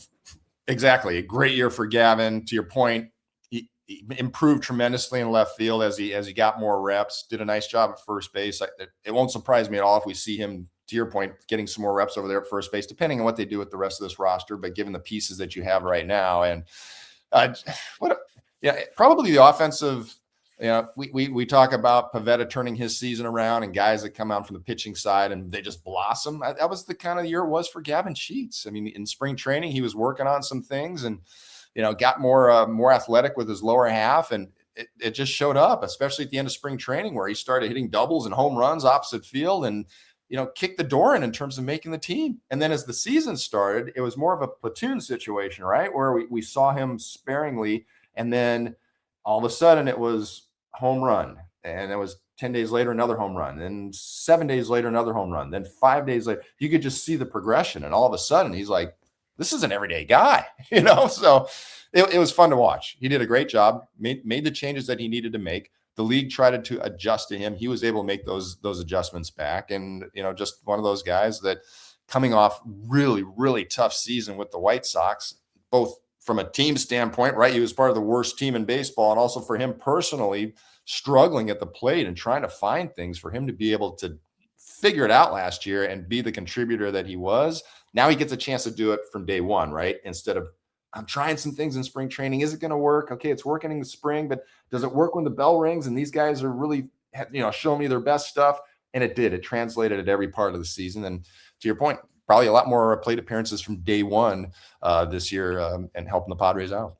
B: exactly. A great year for Gavin. To your point, he improved tremendously in left field as he got more reps, did a nice job at first base. It won't surprise me at all if we see him, to your point, getting some more reps over there at first base, depending on what they do with the rest of this roster, but given the pieces that you have right now. And probably the offensive, we talk about Pivetta turning his season around and guys that come out from the pitching side and they just blossom. That was the kind of year it was for Gavin Sheets. I mean, in spring training, he was working on some things and, got more athletic with his lower half, and it just showed up, especially at the end of spring training where he started hitting doubles and home runs opposite field and, kicked the door in terms of making the team. And then as the season started, it was more of a platoon situation, right? Where we saw him sparingly, and then all of a sudden it was home run, and it was 10 days later, another home run, then 7 days later, another home run, then 5 days later, you could just see the progression. And all of a sudden he's like, this is an everyday guy, so it was fun to watch. He did a great job, made the changes that he needed to make. The league tried to adjust to him. He was able to make those adjustments back. And, just one of those guys that coming off really, really tough season with the White Sox, both from a team standpoint, right? He was part of the worst team in baseball, and also for him personally struggling at the plate and trying to find things for him to be able to figure it out last year and be the contributor that he was. Now he gets a chance to do it from day one, right? Instead of, I'm trying some things in spring training. Is it going to work? Okay, it's working in the spring, but does it work when the bell rings and these guys are really, showing me their best stuff? And it did. It translated at every part of the season. And to your point, probably a lot more plate appearances from day one this year and helping the Padres out.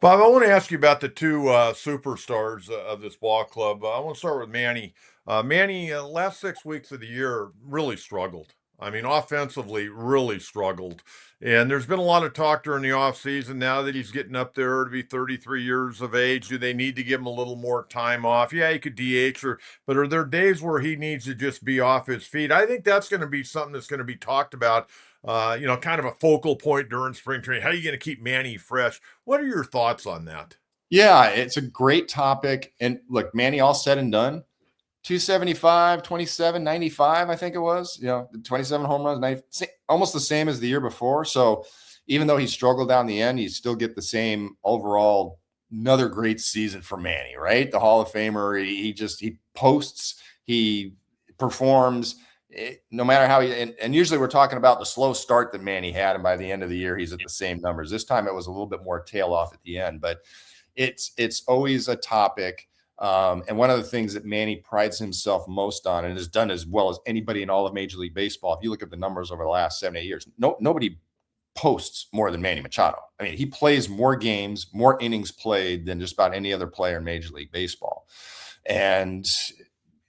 A: Bob, I want to ask you about the two superstars of this ball club. I want to start with Manny. Manny, last 6 weeks of the year really struggled. I mean, offensively, really struggled. And there's been a lot of talk during the offseason now that he's getting up there to be 33 years of age. Do they need to give him a little more time off? Yeah, he could DH, but are there days where he needs to just be off his feet? I think that's going to be something that's going to be talked about, kind of a focal point during spring training. How are you going to keep Manny fresh? What are your thoughts on that?
B: Yeah, it's a great topic. And look, Manny, all said and done, 275, 27, 95, I think it was, 27 home runs, 90, almost the same as the year before. So even though he struggled down the end, you still get the same overall, another great season for Manny, right? The Hall of Famer, he posts, he performs. no matter how and usually we're talking about the slow start that Manny had, and by the end of the year, he's at the same numbers. This time it was a little bit more tail off at the end, but it's always a topic. And one of the things that Manny prides himself most on and has done as well as anybody in all of Major League Baseball, if you look at the numbers over the last 7-8 years, nobody posts more than Manny Machado. I mean, he plays more games, more innings played than just about any other player in Major League Baseball. And,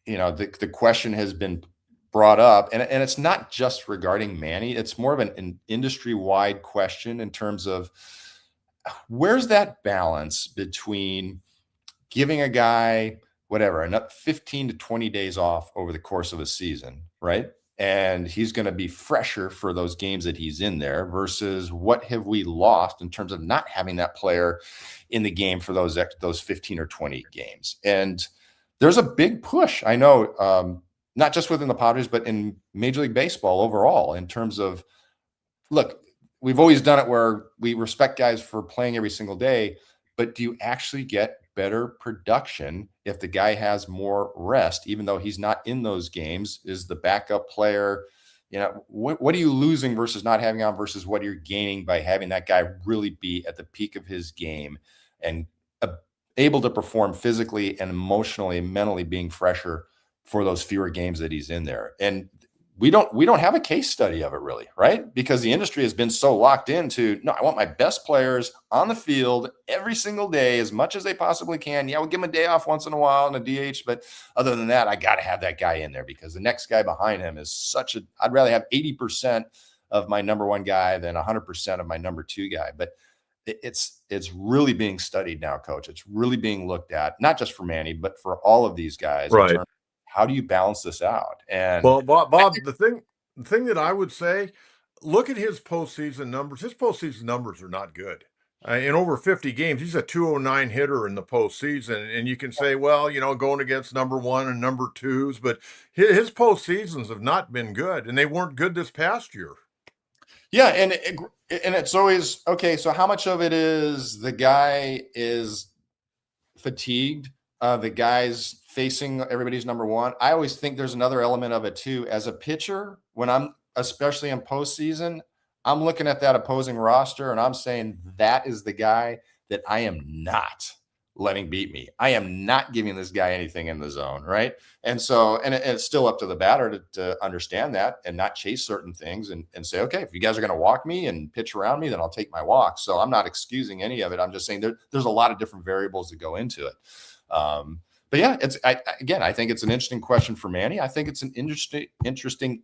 B: the question has been brought up, and it's not just regarding Manny. It's more of an industry-wide question in terms of where's that balance between giving a guy, whatever, 15 to 20 days off over the course of a season, right? And he's going to be fresher for those games that he's in there versus what have we lost in terms of not having that player in the game for those 15 or 20 games. And there's a big push, I know, not just within the Padres, but in Major League Baseball overall in terms of, look, we've always done it where we respect guys for playing every single day, but do you actually get better production if the guy has more rest, even though he's not in those games? Is the backup player, what are you losing versus not having on versus what you're gaining by having that guy really be at the peak of his game and able to perform physically and emotionally and mentally, being fresher for those fewer games that he's in there? And we don't have a case study of it really, right? Because the industry has been so locked into, no, I want my best players on the field every single day as much as they possibly can. Yeah, we'll give them a day off once in a while in a DH, but other than that, I got to have that guy in there because the next guy behind him is I'd rather have 80% of my number one guy than 100% of my number two guy. But it's really being studied now, Coach. It's really being looked at, not just for Manny, but for all of these guys.
A: Right.
B: In terms of how do you balance this out? And
A: well, Bob, the thing that I would say, look at his postseason numbers. His postseason numbers are not good. In over 50 games, he's a 209 hitter in the postseason. And you can say, well, going against number one and number twos, but his postseasons have not been good, and they weren't good this past year.
B: Yeah, and it's always, okay, so how much of it is the guy is fatigued? The guy's facing everybody's number one. I always think there's another element of it too. As a pitcher, when I'm, especially in postseason, I'm looking at that opposing roster and I'm saying that is the guy that I am not letting beat me. I am not giving this guy anything in the zone, right? And so, and it's still up to the batter to understand that and not chase certain things and say, okay, if you guys are going to walk me and pitch around me, then I'll take my walk. So I'm not excusing any of it. I'm just saying there's a lot of different variables that go into it. But yeah, I think it's an interesting question for Manny. I think it's an interesting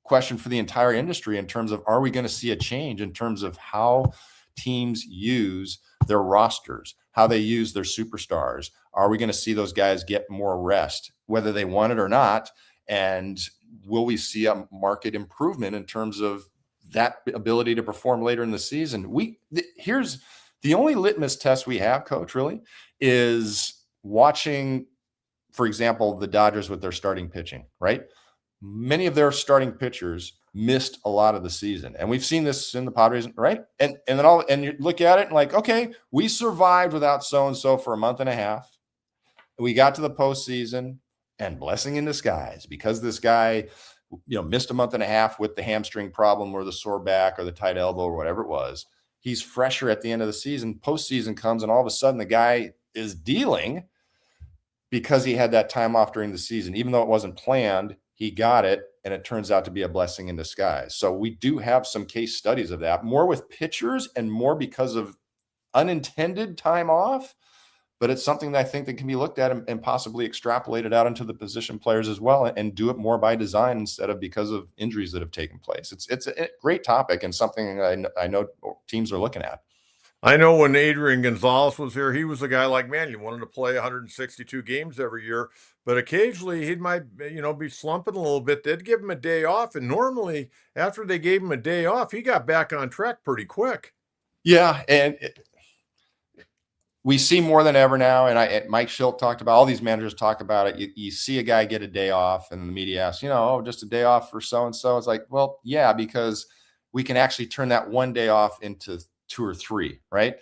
B: question for the entire industry in terms of, are we going to see a change in terms of how teams use their rosters, how they use their superstars? Are we going to see those guys get more rest, whether they want it or not? And will we see a market improvement in terms of that ability to perform later in the season? Here's the only litmus test we have, Coach, really, is watching, for example, the Dodgers with their starting pitching, right? Many of their starting pitchers missed a lot of the season. And we've seen this in the Padres, right? And then you look at it and like, okay, we survived without so-and-so for a month and a half. We got to the postseason, and blessing in disguise, because this guy, missed a month and a half with the hamstring problem or the sore back or the tight elbow or whatever it was. He's fresher at the end of the season. Postseason comes, and all of a sudden the guy is dealing because he had that time off during the season. Even though it wasn't planned, he got it, and it turns out to be a blessing in disguise. So we do have some case studies of that, more with pitchers and more because of unintended time off. But it's something that I think that can be looked at and possibly extrapolated out into the position players as well, and do it more by design instead of because of injuries that have taken place. It's a great topic and something I know teams are looking at.
A: I know when Adrian Gonzalez was here, he was a guy like, man, you wanted to play 162 games every year, but occasionally he might, be slumping a little bit. They'd give him a day off, and normally after they gave him a day off, he got back on track pretty quick.
B: Yeah, and we see more than ever now, and Mike Schilt talked about, all these managers talk about it. You see a guy get a day off, and the media asks, just a day off for so-and-so. It's like, well, yeah, because we can actually turn that one day off into 2 or 3, right?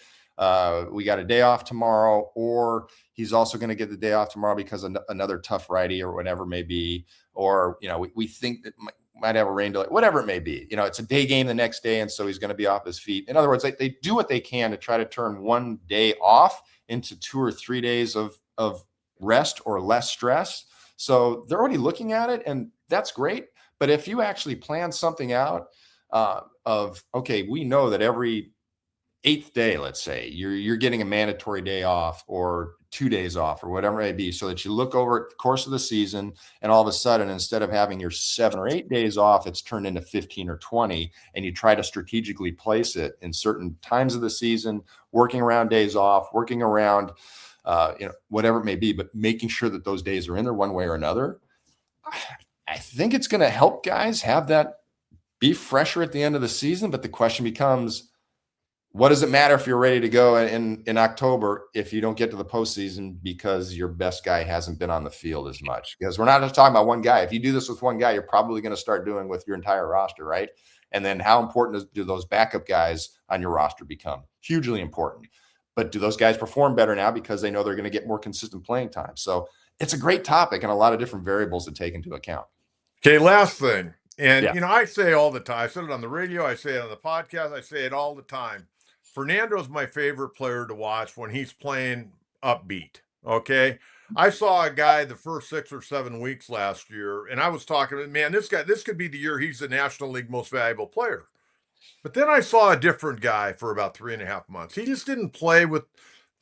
B: we got a day off tomorrow, or he's also going to get the day off tomorrow because of another tough righty or whatever it may be. Or, we think that might have a rain delay, whatever it may be. It's a day game the next day, and so he's going to be off his feet. In other words, they do what they can to try to turn one day off into 2 or 3 days of rest or less stress. So they're already looking at it, and that's great. But if you actually plan something out okay, we know that every 8th day, let's say, you're getting a mandatory day off or 2 days off or whatever it may be, so that you look over the course of the season, and all of a sudden, instead of having your 7 or 8 days off, it's turned into 15 or 20, and you try to strategically place it in certain times of the season, working around days off, working around whatever it may be, but making sure that those days are in there one way or another. I think it's going to help guys have that, be fresher at the end of the season. But the question becomes, what does it matter if you're ready to go in October if you don't get to the postseason because your best guy hasn't been on the field as much? Because we're not just talking about one guy. If you do this with one guy, you're probably going to start doing with your entire roster, right? And then how important do those backup guys on your roster become? Hugely important. But do those guys perform better now because they know they're going to get more consistent playing time? So it's a great topic and a lot of different variables to take into account.
A: Okay, last thing. And,
B: Yeah.
A: I say all the time, I said it on the radio, I say it on the podcast, I say it all the time. Fernando's my favorite player to watch when he's playing upbeat. Okay. I saw a guy the first 6 or 7 weeks last year, and I was talking, man, this could be the year he's the National League most valuable player. But then I saw a different guy for about 3.5 months. He just didn't play with,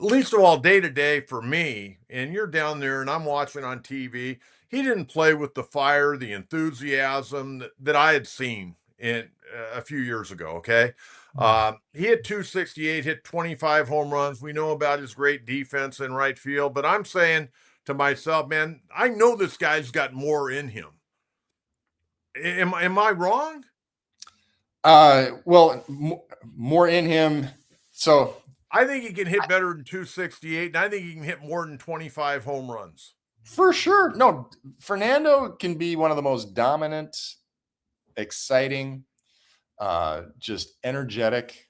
A: least of all, day to day for me. And you're down there and I'm watching on TV. He didn't play with the fire, the enthusiasm that I had seen in a few years ago. Okay. He hit 268, hit 25 home runs. We know about his great defense in right field, but I'm saying to myself, man, I know this guy's got more in him. Am I wrong?
B: Well, more in him. So
A: I think he can hit better than 268, and I think he can hit more than 25 home runs.
B: For sure. No, Fernando can be one of the most dominant, exciting, just energetic,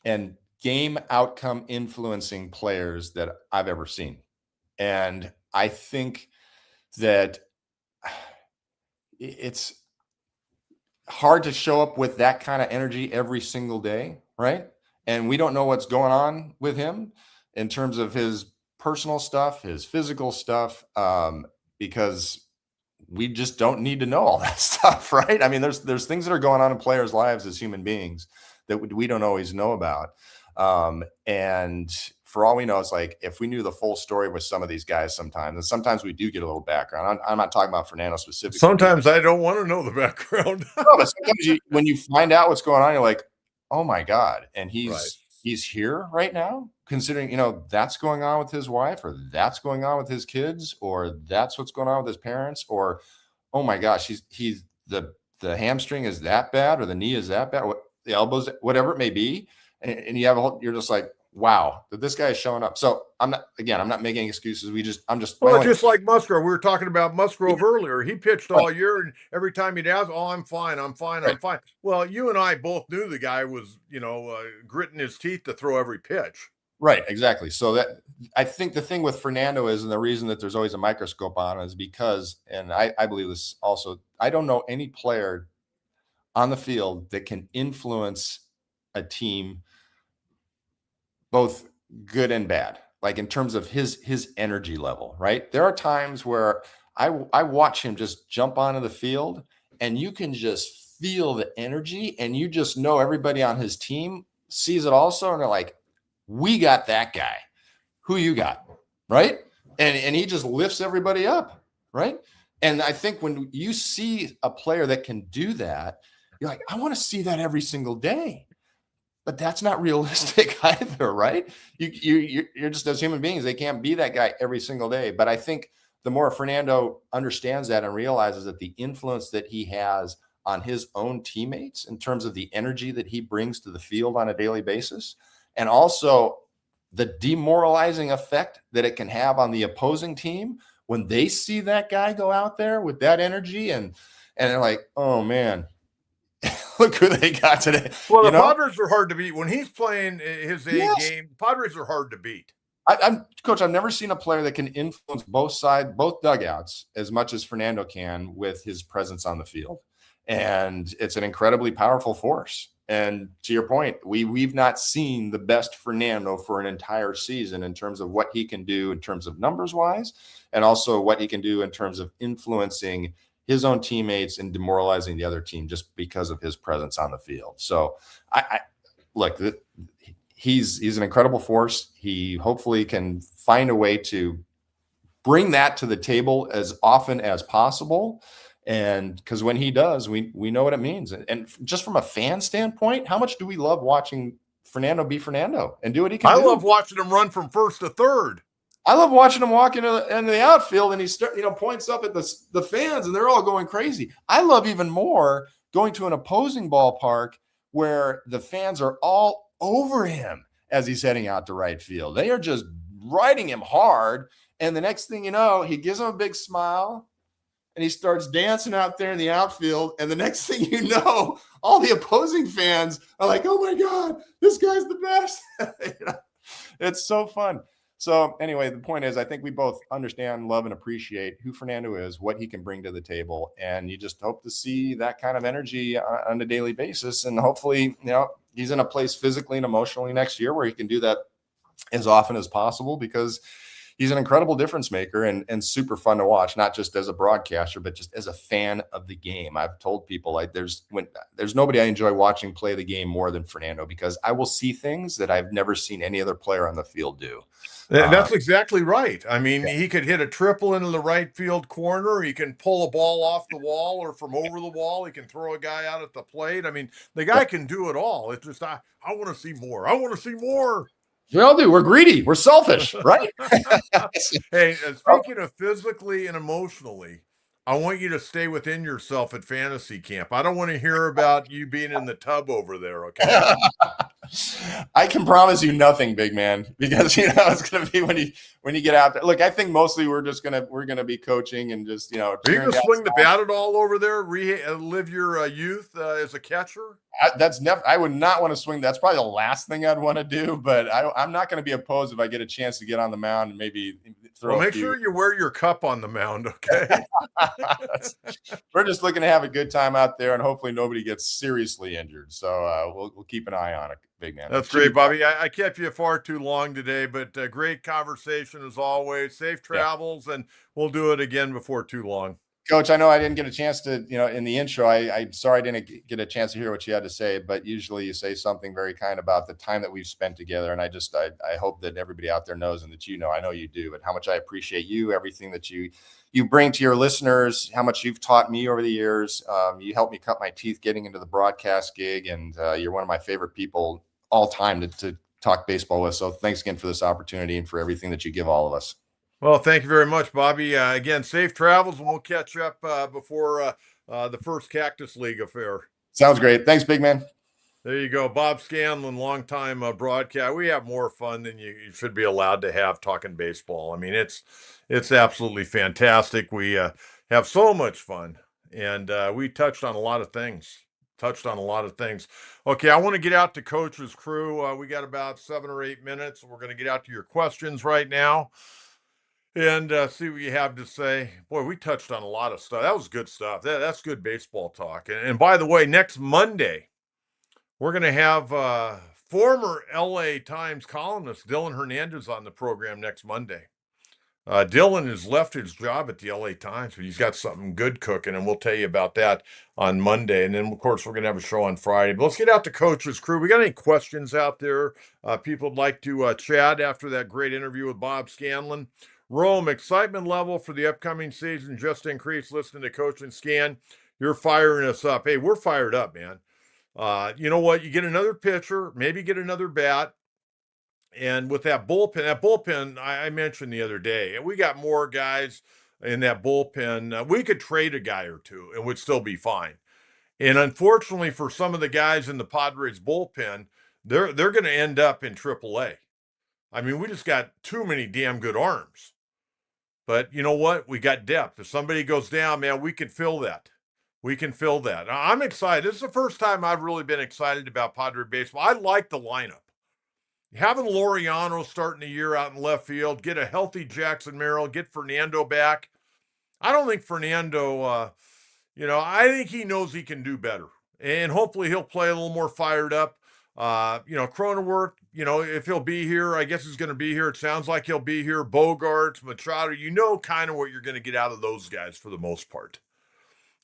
B: and game outcome influencing players that I've ever seen. And I think that it's hard to show up with that kind of energy every single day, right? And we don't know what's going on with him in terms of his personal stuff, his physical stuff, because we just don't need to know all that stuff, right? I mean, there's things that are going on in players' lives as human beings that we don't always know about. And for all we know, it's like if we knew the full story with some of these guys sometimes, and sometimes we do get a little background. I'm not talking about Fernando specifically.
A: Sometimes I don't want to know the background.
B: No, but sometimes when you find out what's going on, you're like, oh my God. And he's here right now, considering, that's going on with his wife, or that's going on with his kids, or that's what's going on with his parents, or, oh my gosh, he's the hamstring is that bad, or the knee is that bad, the elbows, whatever it may be. And you're just like, wow, that this guy is showing up. So I'm not making excuses.
A: Just like Musgrove. We were talking about Musgrove earlier. He pitched all year, and every time he'd ask, "Oh, I'm fine. Well, you and I both knew the guy was, gritting his teeth to throw every pitch.
B: Right, exactly. So that, I think the thing with Fernando is, and the reason that there's always a microscope on him is because, and I believe this also, I don't know any player on the field that can influence a team both good and bad, like in terms of his energy level, right? There are times where I watch him just jump onto the field, and you can just feel the energy, and you just know everybody on his team sees it also, and they're like, we got that guy. Who you got, right? And he just lifts everybody up, right? And I think when you see a player that can do that, you're like, I want to see that every single day. But that's not realistic either, right? You're just, as human beings, they can't be that guy every single day. But I think the more Fernando understands that and realizes that the influence that he has on his own teammates in terms of the energy that he brings to the field on a daily basis, and also the demoralizing effect that it can have on the opposing team when they see that guy go out there with that energy, and they're like, oh man, look who they got today.
A: Well,
B: You
A: the
B: know?
A: Padres are hard to beat. When he's playing his A
B: Yes.
A: game, Padres are hard to beat.
B: I'm coach. I've never seen a player that can influence both dugouts as much as Fernando can with his presence on the field, and it's an incredibly powerful force. And to your point, we've not seen the best Fernando for an entire season in terms of what he can do in terms of numbers wise, and also what he can do in terms of influencing his own teammates and demoralizing the other team just because of his presence on the field. So I look. He's an incredible force. He hopefully can find a way to bring that to the table as often as possible. And because when he does, we know what it means. And just from a fan standpoint, how much do we love watching Fernando be Fernando and do what he can
A: I
B: do?
A: love watching him run from first to third.
B: I love watching him walk into the outfield and he points up at the fans and they're all going crazy. I love even more going to an opposing ballpark where the fans are all over him as he's heading out to right field. They are just riding him hard. And the next thing you know, he gives them a big smile and he starts dancing out there in the outfield. And the next thing you know, all the opposing fans are like, oh my God, this guy's the best. It's so fun. So anyway, the point is, I think we both understand, love, and appreciate who Fernando is, what he can bring to the table. And you just hope to see that kind of energy on a daily basis. And hopefully, he's in a place physically and emotionally next year where he can do that as often as possible, because he's an incredible difference maker and super fun to watch, not just as a broadcaster, but just as a fan of the game. I've told people there's nobody I enjoy watching play the game more than Fernando, because I will see things that I've never seen any other player on the field do.
A: That's exactly right. I mean, he could hit a triple into the right field corner. He can pull a ball off the wall or from over the wall. He can throw a guy out at the plate. I mean, the guy can do it all. It's just, I want to see more. I want to see more.
B: We all do. We're greedy. We're selfish, right?
A: Hey, speaking of physically and emotionally, I want you to stay within yourself at fantasy camp. I don't want to hear about you being in the tub over there, okay?
B: I can promise you nothing, big man, because it's going to be when you get out there. Look, I think mostly we're going to be coaching and just
A: Are you going to swing the bat at all over there? Live your youth as a catcher?
B: I would not want to swing. That's probably the last thing I'd want to do, but I'm not going to be opposed if I get a chance to get on the mound and maybe throw.
A: Well, make sure you wear your cup on the mound, okay?
B: We're just looking to have a good time out there, and hopefully nobody gets seriously injured. So we'll keep an eye on it, big man.
A: That's great, Bobby. I kept you far too long today, but great conversation as always. Safe travels, and we'll do it again before too long.
B: Coach, I know I didn't get a chance to, in the intro, I'm sorry I didn't get a chance to hear what you had to say, but usually you say something very kind about the time that we've spent together. And I hope that everybody out there knows, and that I know you do, but how much I appreciate you, everything that you bring to your listeners, how much you've taught me over the years. You helped me cut my teeth getting into the broadcast gig, and you're one of my favorite people all time to talk baseball with. So thanks again for this opportunity and for everything that you give all of us.
A: Well, thank you very much, Bobby. Again, safe travels, and we'll catch up before the first Cactus League affair.
B: Sounds great. Thanks, big man.
A: There you go. Bob Scanlan, longtime broadcast. We have more fun than you should be allowed to have talking baseball. I mean, it's absolutely fantastic. We have so much fun, and we touched on a lot of things. Okay, I want to get out to Coach's crew. We got about 7 or 8 minutes. We're going to get out to your questions right now and see what you have to say. Boy, we touched on a lot of stuff. That was good stuff. That's good baseball talk. And by the way, next Monday, we're going to have former LA Times columnist Dylan Hernandez on the program next Monday. Dylan has left his job at the LA Times, but he's got something good cooking, and we'll tell you about that on Monday. And then, of course, we're going to have a show on Friday. But let's get out to Coach's crew. We got any questions out there? People would like to chat after that great interview with Bob Scanlan. Rome, excitement level for the upcoming season just increased listening to Coach and Scan. You're firing us up. Hey, we're fired up, man. You know what? You get another pitcher, maybe get another bat. And with that bullpen I mentioned the other day, and we got more guys in that bullpen. We could trade a guy or two and would still be fine. And unfortunately for some of the guys in the Padres bullpen, they're going to end up in AAA. I mean, we just got too many damn good arms. But you know what? We got depth. If somebody goes down, man, we can fill that. We can fill that. I'm excited. This is the first time I've really been excited about Padre baseball. I like the lineup. Having Laureano starting the year out in left field, get a healthy Jackson Merrill, get Fernando back. I don't think Fernando, I think he knows he can do better. And hopefully he'll play a little more fired up. Cronenworth, if he'll be here, I guess he's going to be here. It sounds like he'll be here. Bogarts, Machado, kind of what you're going to get out of those guys for the most part.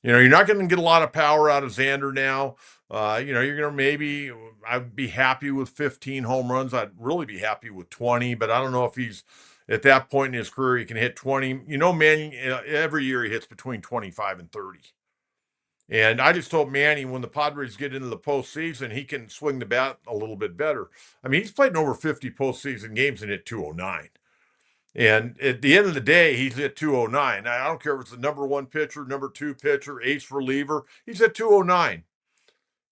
A: You're not going to get a lot of power out of Xander now. You're going to maybe, I'd be happy with 15 home runs. I'd really be happy with 20, but I don't know if he's at that point in his career, he can hit 20. Manny, every year he hits between 25 and 30. And I just hope Manny, when the Padres get into the postseason, he can swing the bat a little bit better. I mean, he's played in over 50 postseason games and hit 209. And at the end of the day, he's at 209. I don't care if it's the number one pitcher, number two pitcher, ace reliever. He's at 209.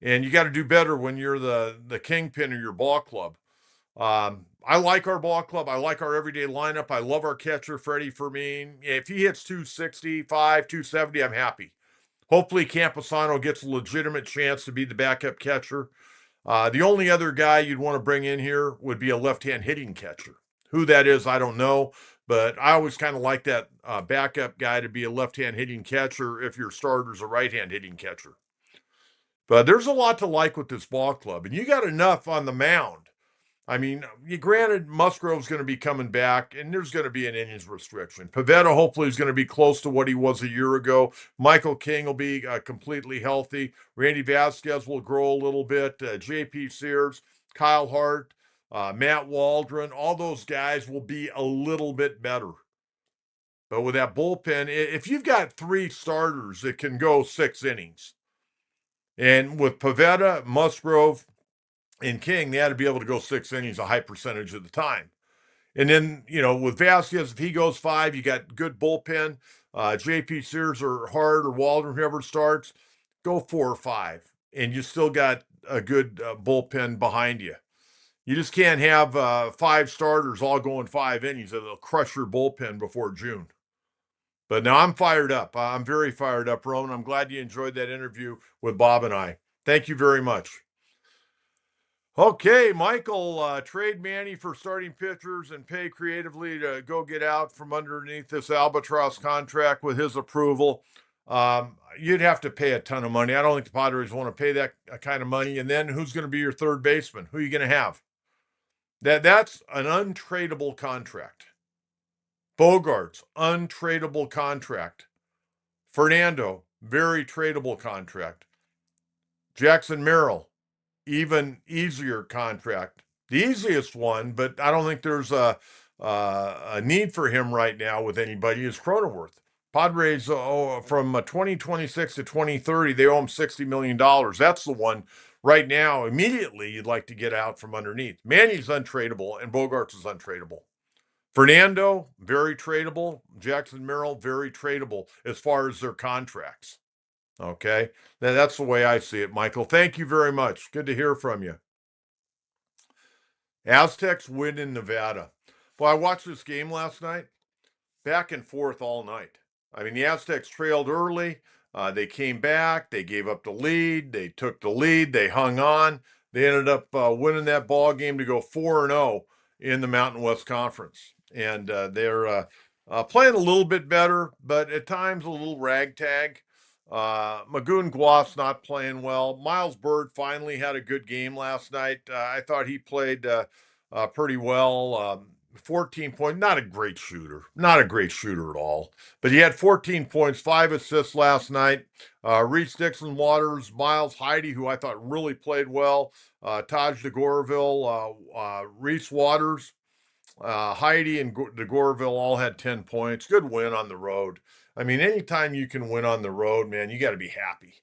A: And you got to do better when you're the kingpin of your ball club. I like our ball club. I like our everyday lineup. I love our catcher, Freddie Fermin. If he hits 265, 270, I'm happy. Hopefully Camposano gets a legitimate chance to be the backup catcher. The only other guy you'd want to bring in here would be a left-hand hitting catcher. Who that is, I don't know, but I always kind of like that backup guy to be a left-hand hitting catcher if your starter's a right-hand hitting catcher. But there's a lot to like with this ball club, and you got enough on the mound. I mean, granted, Musgrove's going to be coming back, and there's going to be an innings restriction. Pivetta hopefully is going to be close to what he was a year ago. Michael King will be completely healthy. Randy Vasquez will grow a little bit. J.P. Sears, Kyle Hart, Matt Waldron, all those guys will be a little bit better. But with that bullpen, if you've got three starters that can go 6 innings, and with Pivetta, Musgrove, and King, they had to be able to go 6 innings a high percentage of the time. And then, with Vasquez, if he goes 5, you got good bullpen. J.P. Sears or Hart or Waldron, whoever starts, go 4 or 5. And you still got a good bullpen behind you. You just can't have 5 starters all going 5 innings. It'll crush your bullpen before June. But now I'm fired up. I'm very fired up, Roman. I'm glad you enjoyed that interview with Bob and I. Thank you very much. Okay, Michael, trade Manny for starting pitchers and pay creatively to go get out from underneath this albatross contract with his approval. You'd have to pay a ton of money. I don't think the Padres want to pay that kind of money. And then who's going to be your third baseman? Who are you going to have? That's an untradeable contract. Bogarts, untradeable contract. Fernando, very tradable contract. Jackson Merrill, even easier contract. The easiest one, but I don't think there's a need for him right now with anybody, is Cronenworth. Padres, from 2026 to 2030, they owe him $60 million. That's the one right now, immediately, you'd like to get out from underneath. Manny's untradeable, and Bogarts is untradeable. Fernando, very tradable. Jackson Merrill, very tradable as far as their contracts. Okay, now that's the way I see it, Michael. Thank you very much. Good to hear from you. Aztecs win in Nevada. Well, I watched this game last night, back and forth all night. I mean, the Aztecs trailed early. They came back. They gave up the lead. They took the lead. They hung on. They ended up winning that ball game to go 4-0 in the Mountain West Conference. And they're playing a little bit better, but at times a little ragtag. Magoon Guas not playing well. Miles Bird finally had a good game last night. I thought he played pretty well. 14 points, not a great shooter at all, but he had 14 points, 5 assists last night. Reese Dixon Waters, Miles Heidi, who I thought really played well. Taj DeGorville, Reese Waters, Heidi and DeGorville all had 10 points. Good win on the road. I mean, anytime you can win on the road, man, you got to be happy.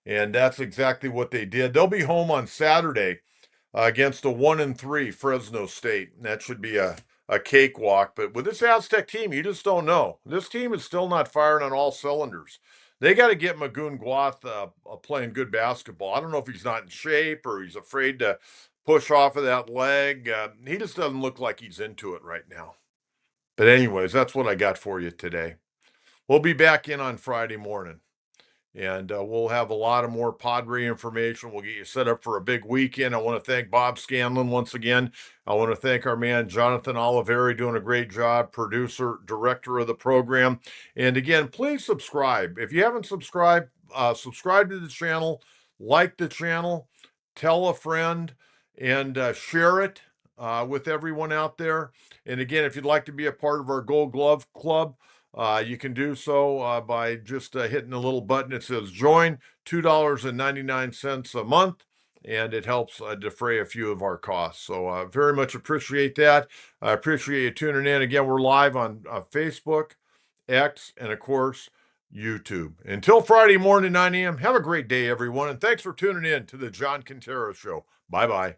A: And that's exactly what they did. They'll be home on Saturday against a 1-3 Fresno State. And that should be a cakewalk. But with this Aztec team, you just don't know. This team is still not firing on all cylinders. They got to get Magoon Guath playing good basketball. I don't know if he's not in shape or he's afraid to push off of that leg. He just doesn't look like he's into it right now. But anyways, that's what I got for you today. We'll be back in on Friday morning. And we'll have a lot of more Padre information. We'll get you set up for a big weekend. I want to thank Bob Scanlan once again. I want to thank our man Jonathan Oliveri, doing a great job, producer, director of the program. And again, please subscribe. If you haven't subscribed, subscribe to the channel, like the channel, tell a friend, and share it with everyone out there. And again, if you'd like to be a part of our Gold Glove Club, you can do so by just hitting the little button. It says join, $2.99 a month, and it helps defray a few of our costs. So very much appreciate that. I appreciate you tuning in. Again, we're live on Facebook, X, and of course, YouTube. Until Friday morning, 9 a.m., have a great day, everyone, and thanks for tuning in to the John Kentera Show. Bye-bye.